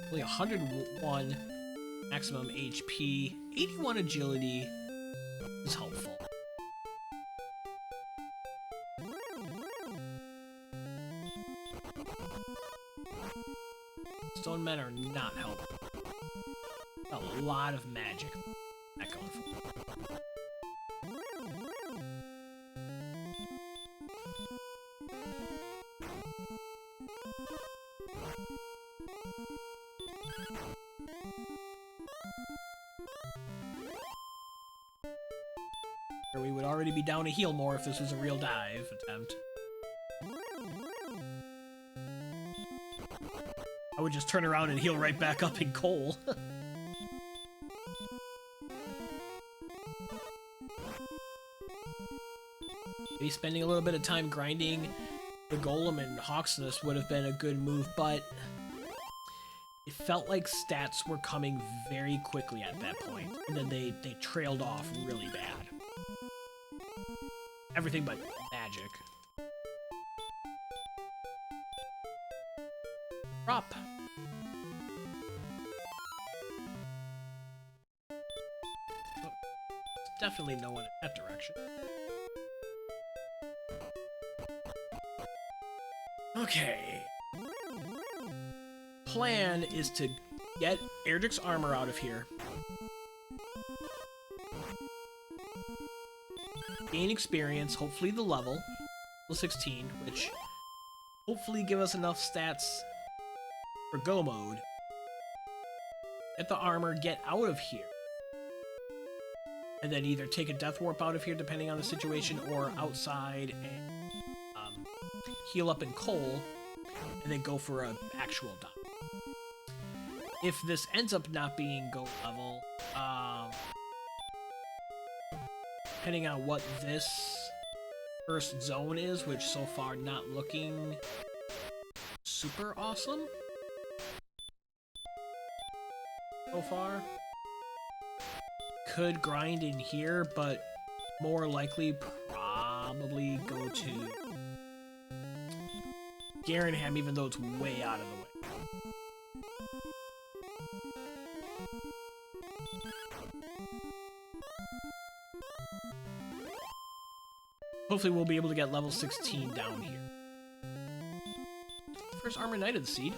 Only 101 maximum HP, 81 agility is helpful. Stone men are not helpful. A lot of magic. Not going for. Or we would already be down to heal more if this was a real dive attempt. I would just turn around and heal right back up in coal. Maybe spending a little bit of time grinding the golem and Hawk's Nest would have been a good move, but it felt like stats were coming very quickly at that point, and then they trailed off really bad. Everything but magic. Drop. Oh, definitely no one in that direction. Okay. Plan is to get Erdrick's armor out of here. Gain experience, hopefully the level 16, which hopefully give us enough stats for go mode. Get the armor, get out of here. And then either take a death warp out of here depending on the situation, or outside and heal up in coal, and then go for an actual dive. If this ends up not being go level, depending on what this first zone is, which so far not looking super awesome so far. Could grind in here, but more likely probably go to Garenham, even though it's way out of the way. Hopefully we'll be able to get level 16 down here. First Armor Knight of the Seed.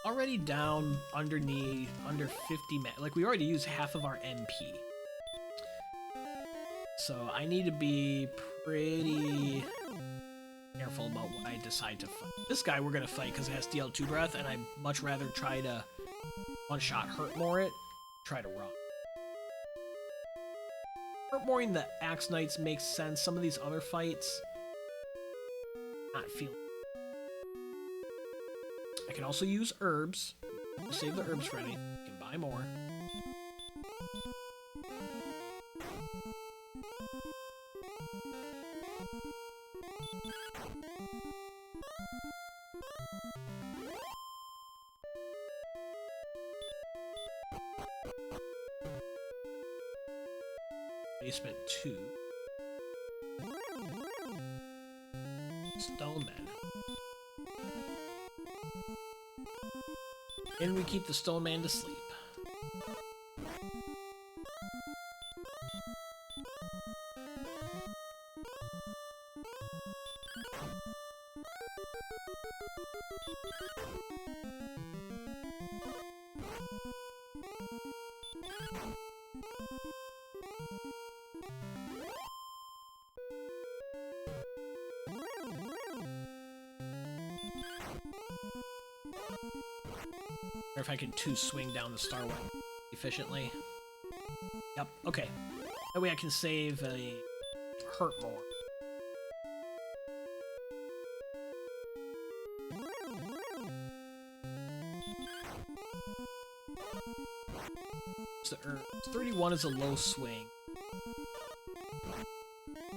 Already down under 50 like we already used half of our MP. So I need to be pretty careful about what I decide to fight. This guy we're gonna fight because it has DL2 breath, and I'd much rather try to one-shot hurt more it, try to run. Hurt mooring the Axe Knights makes sense. Some of these other fights, not feeling. I can also use herbs. I'll save the herbs for anything. I can buy more. Basement 2. Stonemen. And we keep the stone man to sleep. Or if I can swing down the star one efficiently. Yep, okay. That way I can save a hurt more. So, 31 is a low swing.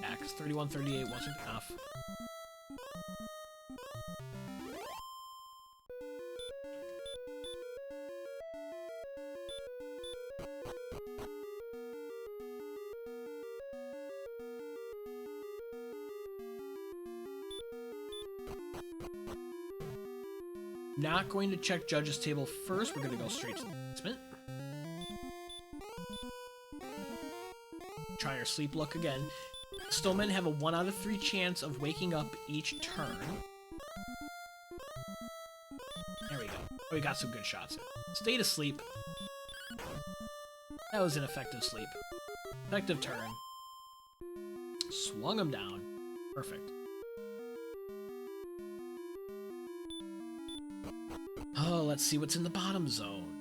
Yeah, because 31, 38 wasn't enough. Not going to check Judge's table first. We're going to go straight to the basement. Try our sleep look again. Stonemen have a 1 out of 3 chance of waking up each turn. There we go. Oh, we got some good shots in. Stayed asleep. That was an effective sleep. Effective turn. Swung him down. Perfect. Oh, let's see what's in the bottom zone.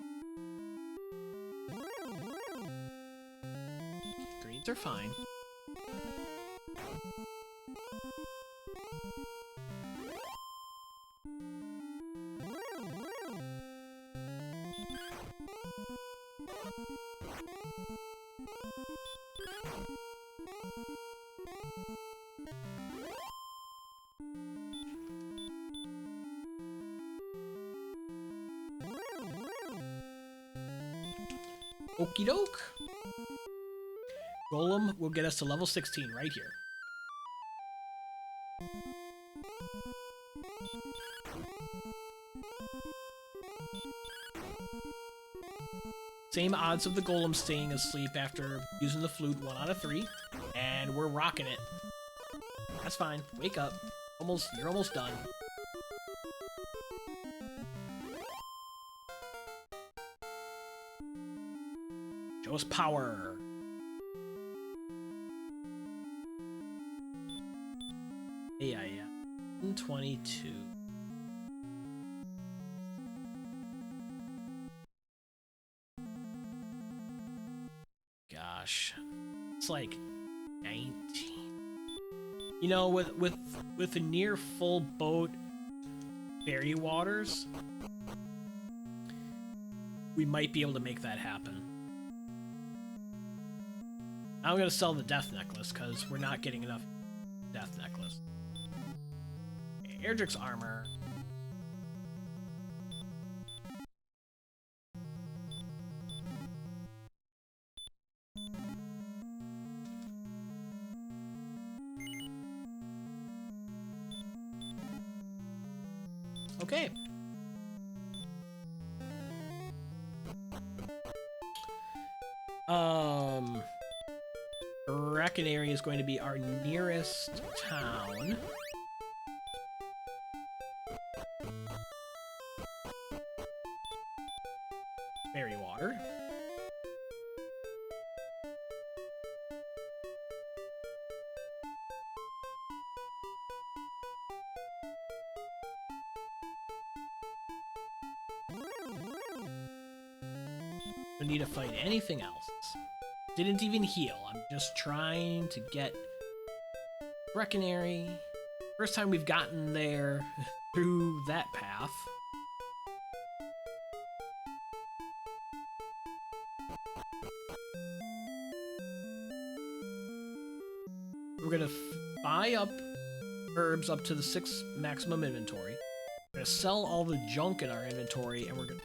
Greens are fine. Okie doke. Golem will get us to level 16 right here. Same odds of the golem staying asleep after using the flute, 1 out of 3, and we're rocking it. That's fine. Wake up. You're almost done. Show us power. Yeah. 22. Gosh, it's like 19. You know, with a near full boat, fairy waters, we might be able to make that happen. I'm gonna sell the death necklace because we're not getting enough death necklace. Erdrick's armor. Okay. Brackenary is going to be our nearest town. Don't need to fight anything else. Didn't even heal. I'm just trying to get Breckenary. First time we've gotten there through that path. We're gonna buy up herbs up to the 6 maximum inventory. We're gonna sell all the junk in our inventory, and we're gonna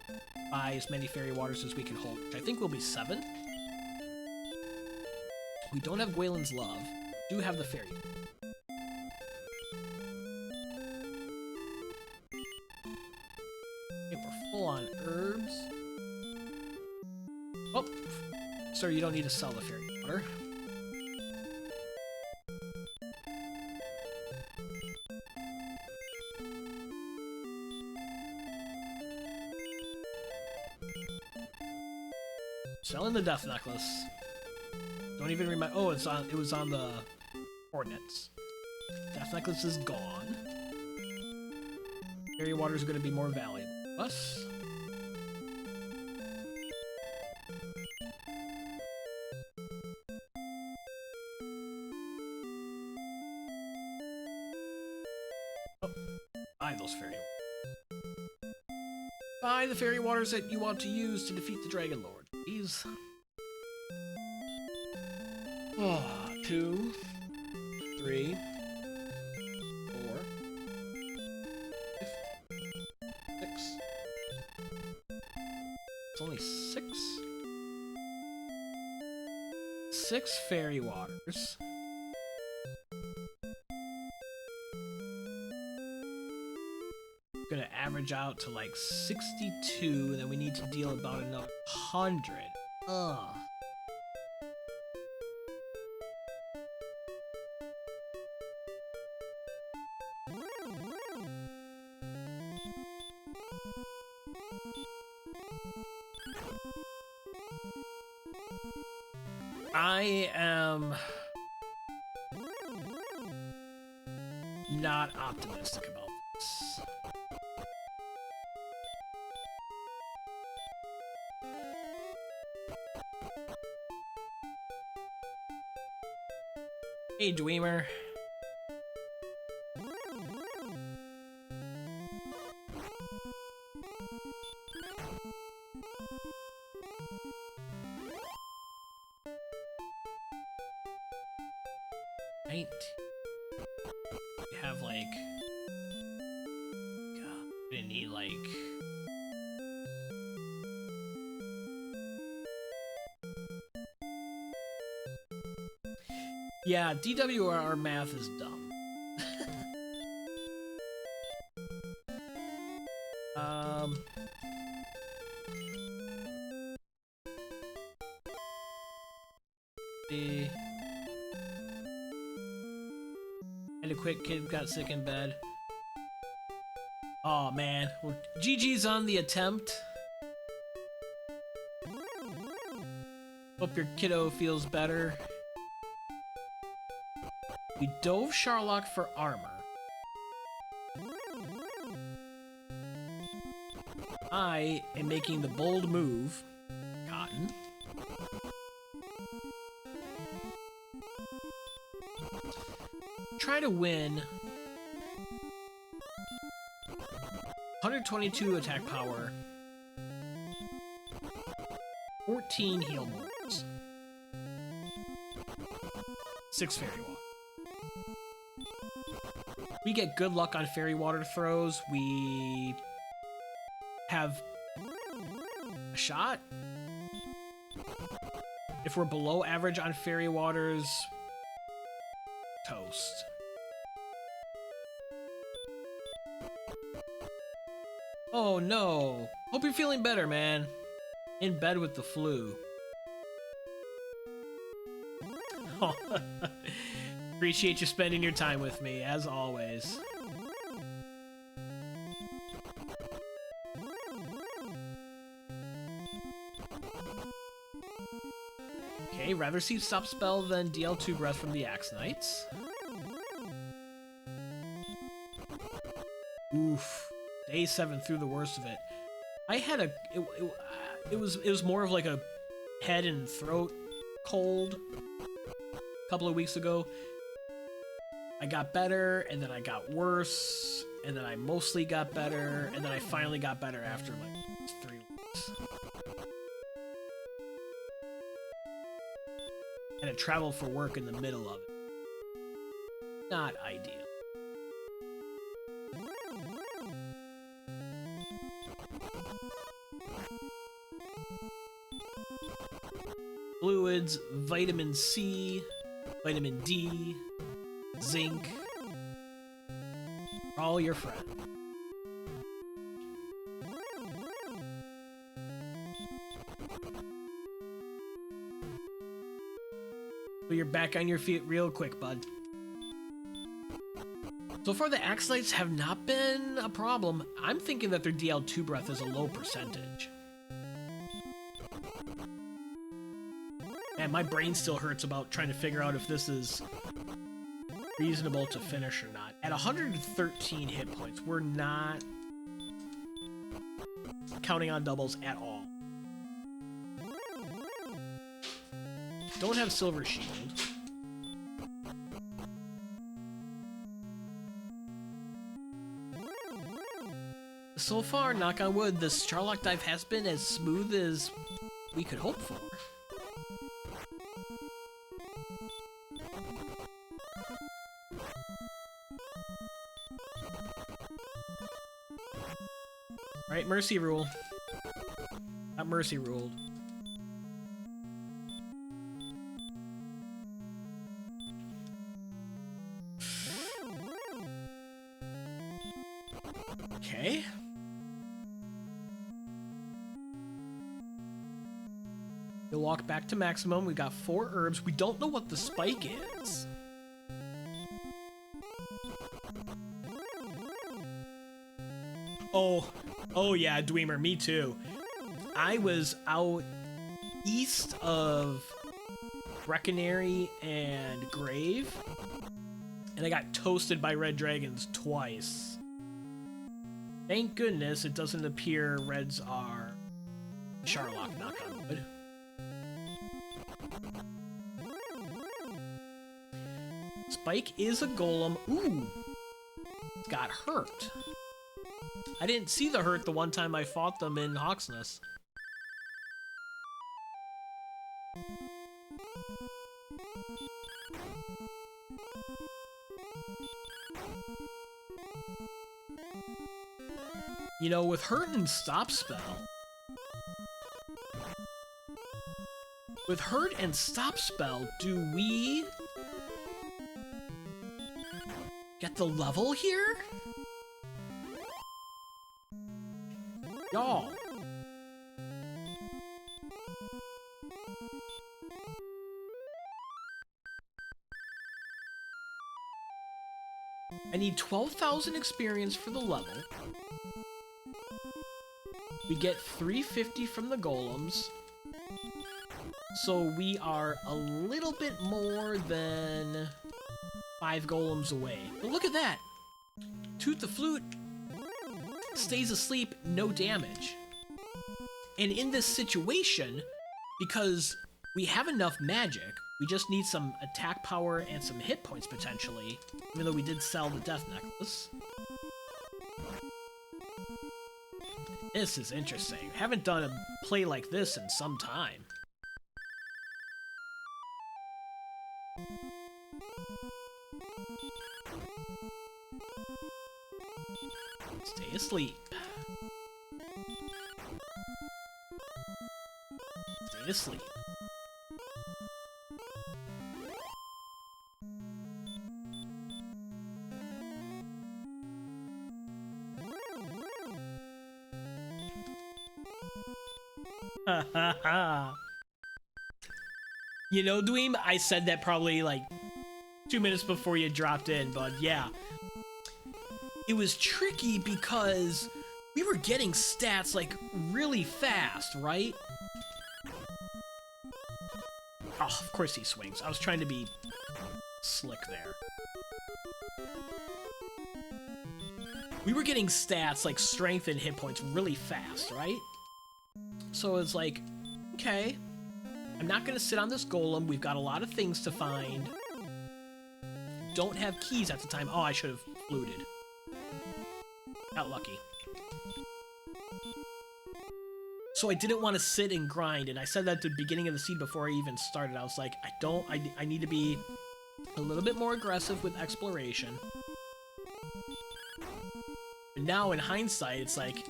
buy as many fairy waters as we can hold, which I think will be 7. We don't have Gwaelin's Love. We do have the fairy. Okay, we're full on herbs. Oh, sir, you don't need to sell the fairy water. Selling the death necklace. Don't even remind. Oh, it was on the coordinates. Death necklace is gone. Fairy water is going to be more valuable. Us. Oh, buy those fairy waters. Buy the fairy waters that you want to use to defeat the Dragonlord. Please. 2, 3, 4, 5, 6. It's only 6? 6 fairy waters. Gonna average out to like 62, and then we need to deal about another 100. Ugh. I am not optimistic about this. Hey, Dweemer. Right. We have like, God, we need like, yeah, DWR math is dumb. And a quick kid got sick in bed. Oh man, well, GG's on the attempt. Hope your kiddo feels better. We dove Charlock for armor. I am making the bold move. Cotton. Try to win 122 attack power, 14 heal moves, 6 fairy water. We get good luck on fairy water throws. We have a shot. If we're below average on fairy waters, toast. Oh no. Hope you're feeling better, man. In bed with the flu. Oh. Appreciate you spending your time with me, as always. Okay, rather see stopspell than DL2 breath from the Axe Knights. Oof. Day 7 through the worst of it. I had a... It was more of like a head and throat cold a couple of weeks ago. I got better, and then I got worse, and then I mostly got better, and then I finally got better after like 3 weeks. And I traveled for work in the middle of it. Not ideal. Fluids, vitamin C, vitamin D, zinc, all your friend. So you're back on your feet real quick, bud. So far, the Axelites have not been a problem. I'm thinking that their DL2 breath is a low percentage. Man, my brain still hurts about trying to figure out if this is reasonable to finish or not. At 113 hit points, we're not counting on doubles at all. Don't have Silver Shield. So far, knock on wood, this Charlock dive has been as smooth as we could hope for. Alright, Mercy Rule. Not Mercy Ruled. Okay. You'll walk back to maximum. We got 4 herbs. We don't know what the spike is. Oh yeah, Dweemer, me too. I was out east of Breckenary and Grave, and I got toasted by red dragons twice. Thank goodness it doesn't appear reds are Charlock, knock on wood. Spike is a golem. Ooh! It's got hurt. I didn't see the hurt the one time I fought them in Hawksness. You know, with hurt and stop spell... With hurt and stop spell, do we... get the level here? Y'all. I need 12,000 experience for the level. We get 350 from the golems. So we are a little bit more than 5 golems away. But look at that! Toot the Flute stays asleep, no damage. And in this situation, because we have enough magic, we just need some attack power and some hit points potentially, even though we did sell the Death Necklace. This is interesting. Haven't done a play like this in some time. Stay asleep. Stay asleep. Ha ha ha. You know, Dweem, I said that probably like 2 minutes before you dropped in, but yeah. It was tricky because we were getting stats like really fast, right? Oh, of course he swings. I was trying to be slick there. We were getting stats like strength and hit points really fast, right? So it's like, okay, I'm not gonna sit on this golem. We've got a lot of things to find. Don't have keys at the time. Oh, I should have fluted. Got lucky. So I didn't want to sit and grind, and I said that at the beginning of the seed before I even started. I was like, I need to be a little bit more aggressive with exploration. And now, in hindsight, it's like,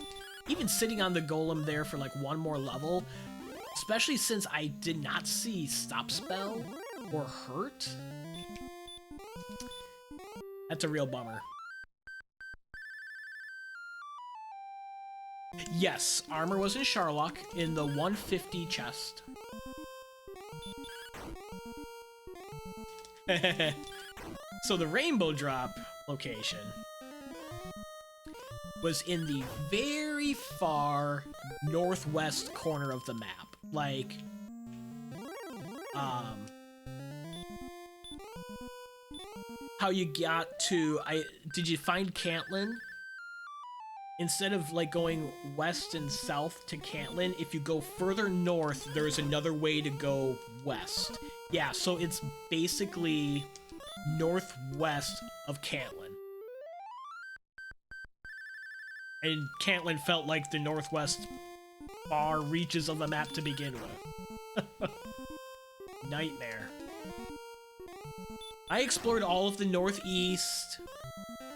even sitting on the golem there for like one more level, especially since I did not see stopspell or hurt, that's a real bummer. Yes, armor was in Charlock in the 150 chest. So the rainbow drop location was in the very far northwest corner of the map. Like, how you got to, did you find Cantlin? Instead of like going west and south to Cantlin, if you go further north, there's another way to go west. Yeah, so it's basically northwest of Cantlin. And Cantlin felt like the northwest far reaches of the map to begin with. Nightmare. I explored all of the northeast.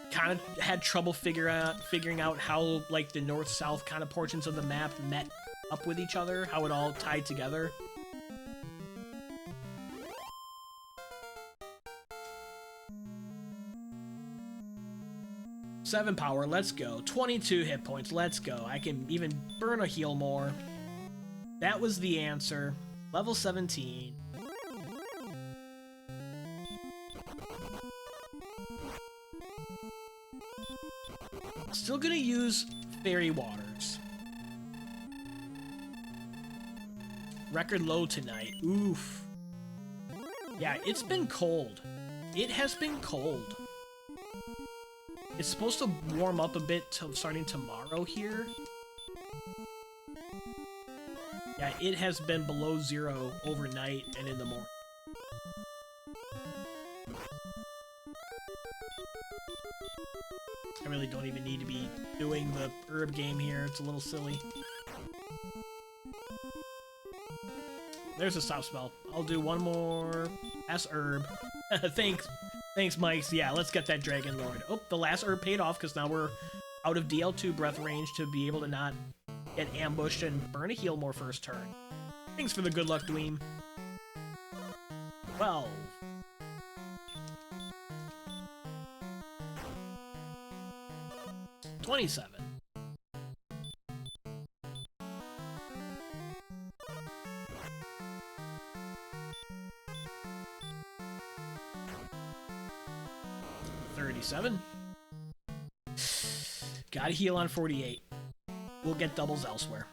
Kind of had trouble figuring out how like the north-south kind of portions of the map met up with each other, how it all tied together. Seven power, let's go. 22 hit points, let's go. I can even burn a heal more. That was the answer. Level 17. Still gonna use Fairy Waters. Record low tonight. Oof. Yeah, it's been cold. It has been cold. It's supposed to warm up a bit starting tomorrow here. Yeah, it has been below 0 overnight and in the morning. I really don't even need to be doing the herb game here. It's a little silly. There's a stop spell. I'll do one more last herb. Thanks, Mike. Yeah, let's get that Dragonlord. Oh, the last herb paid off because now we're out of DL2 breath range to be able to not get ambushed and burn a heal more first turn. Thanks for the good luck, Dweem. 12. 27. $37. Gotta heal on 48. We'll get doubles elsewhere.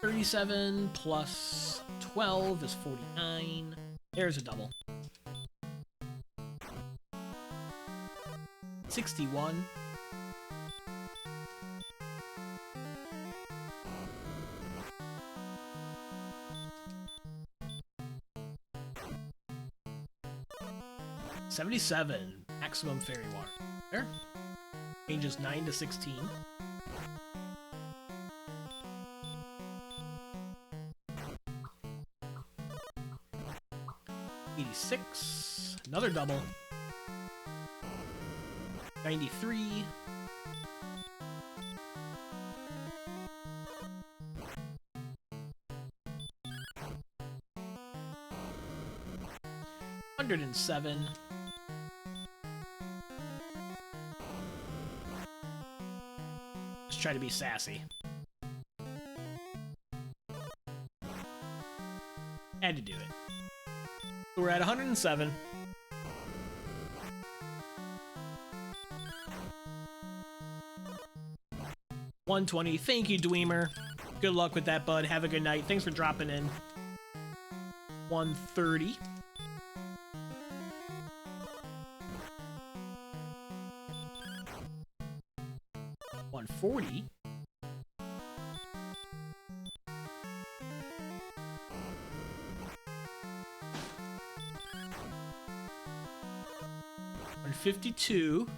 37 plus 12 is 49. There's a double. 61. $77. Maximum fairy water. There. Changes 9 to 16. $86. Another double. 93. $107. Let's try to be sassy. Had to do it. So we're at 107. $120. Thank you, Dweemer. Good luck with that, bud. Have a good night. Thanks for dropping in. $130. 140. $152.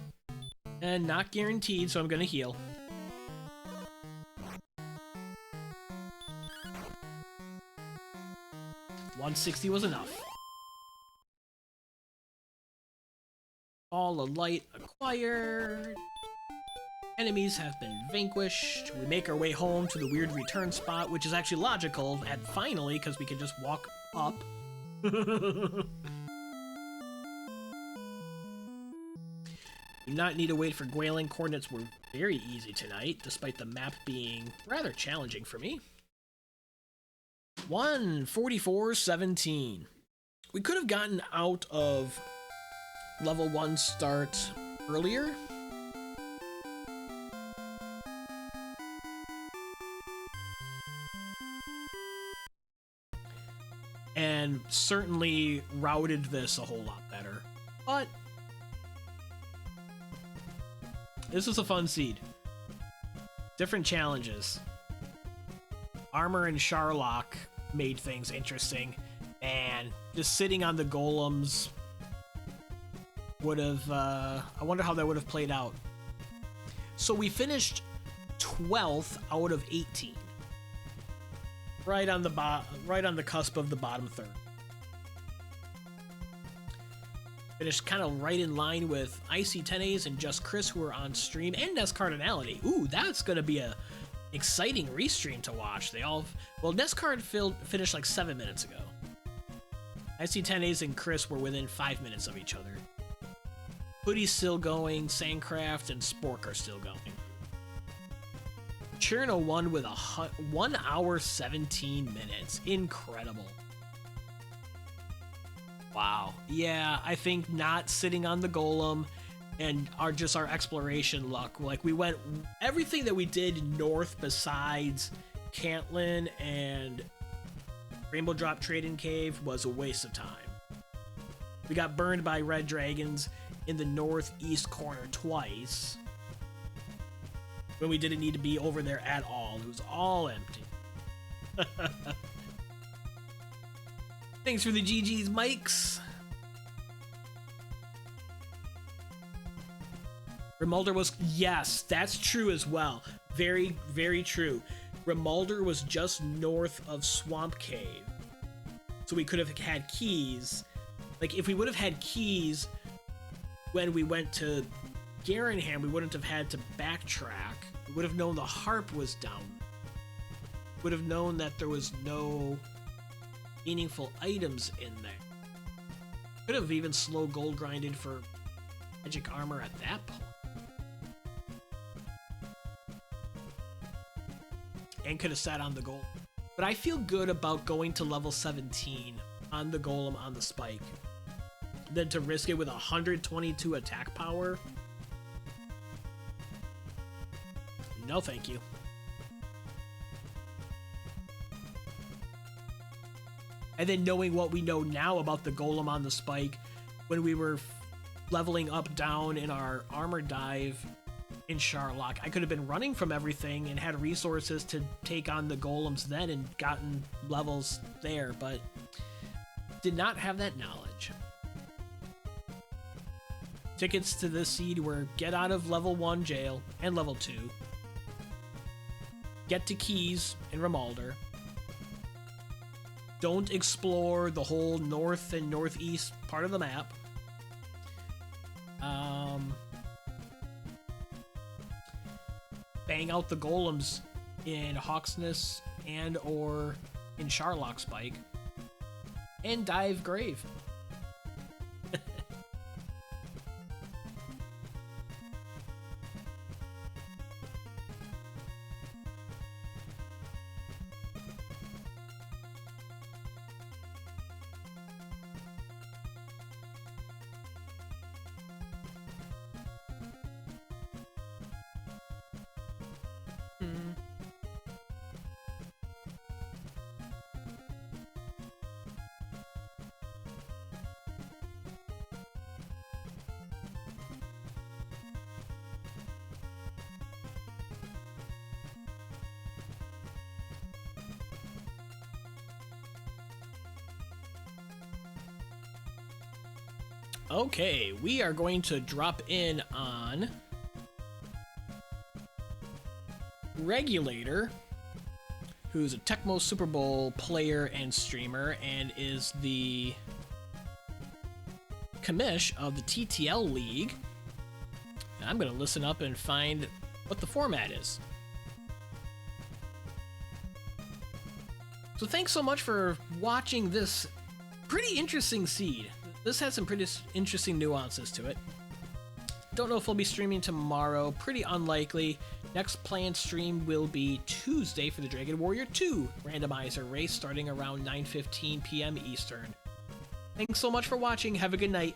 And not guaranteed, so I'm gonna heal. $160 was enough. All of light acquired. Enemies have been vanquished. We make our way home to the weird return spot, which is actually logical at finally, because we can just walk up. Do not need to wait for Gwailing. Coordinates were very easy tonight, despite the map being rather challenging for me. 144.17. We could have gotten out of level 1 start earlier. And certainly routed this a whole lot better. But this is a fun seed. Different challenges. Armor and Charlock made things interesting, and just sitting on the golems would have, I wonder how that would have played out. So we finished 12th out of 18. Right on the cusp of the bottom third. Finished kind of right in line with Icy 10As and Just Chris, who were on stream, and Nest Cardinality. Ooh, that's gonna be a exciting restream to watch. They all, well, Nest Card finished like 7 minutes ago. Icy 10As and Chris were within 5 minutes of each other. Hoodie's still going, Sandcraft and Spork are still going. Cherno won with 1 hour 17 minutes. Incredible. Wow. Yeah, I think not sitting on the golem and our exploration luck. Like, we went everything that we did north besides Cantlin and Rainbow Drop Trading Cave was a waste of time. We got burned by red dragons in the northeast corner twice when we didn't need to be over there at all. It was all empty. Thanks for the GG's, Mikes. Remulder was, yes, that's true as well. Very, very true. Remulder was just north of Swamp Cave. So we could have had keys. Like, if we would have had keys when we went to Garenham, we wouldn't have had to backtrack. We would have known the harp was down. Would have known that there was no meaningful items in there. Could have even slow gold grinded for magic armor at that point. And could have sat on the golem. But I feel good about going to level 17 on the golem on the spike than to risk it with 122 attack power. No, thank you. And then knowing what we know now about the golem on the spike, when we were leveling up down in our armor dive in Charlock, I could have been running from everything and had resources to take on the golems then and gotten levels there, but did not have that knowledge. Tickets to this seed were get out of level 1 jail and level 2, get to keys in Remulder, don't explore the whole north and northeast part of the map, bang out the golems in Hawksness and or in Charlock Spike, and dive grave. Okay, we are going to drop in on Regulator, who's a Tecmo Super Bowl player and streamer, and is the commish of the TTL League. And I'm going to listen up and find what the format is. So thanks so much for watching this pretty interesting seed. This has some pretty interesting nuances to it. Don't know if we'll be streaming tomorrow. Pretty unlikely. Next planned stream will be Tuesday for the Dragon Warrior 2 randomizer race starting around 9:15 p.m. Eastern. Thanks so much for watching. Have a good night.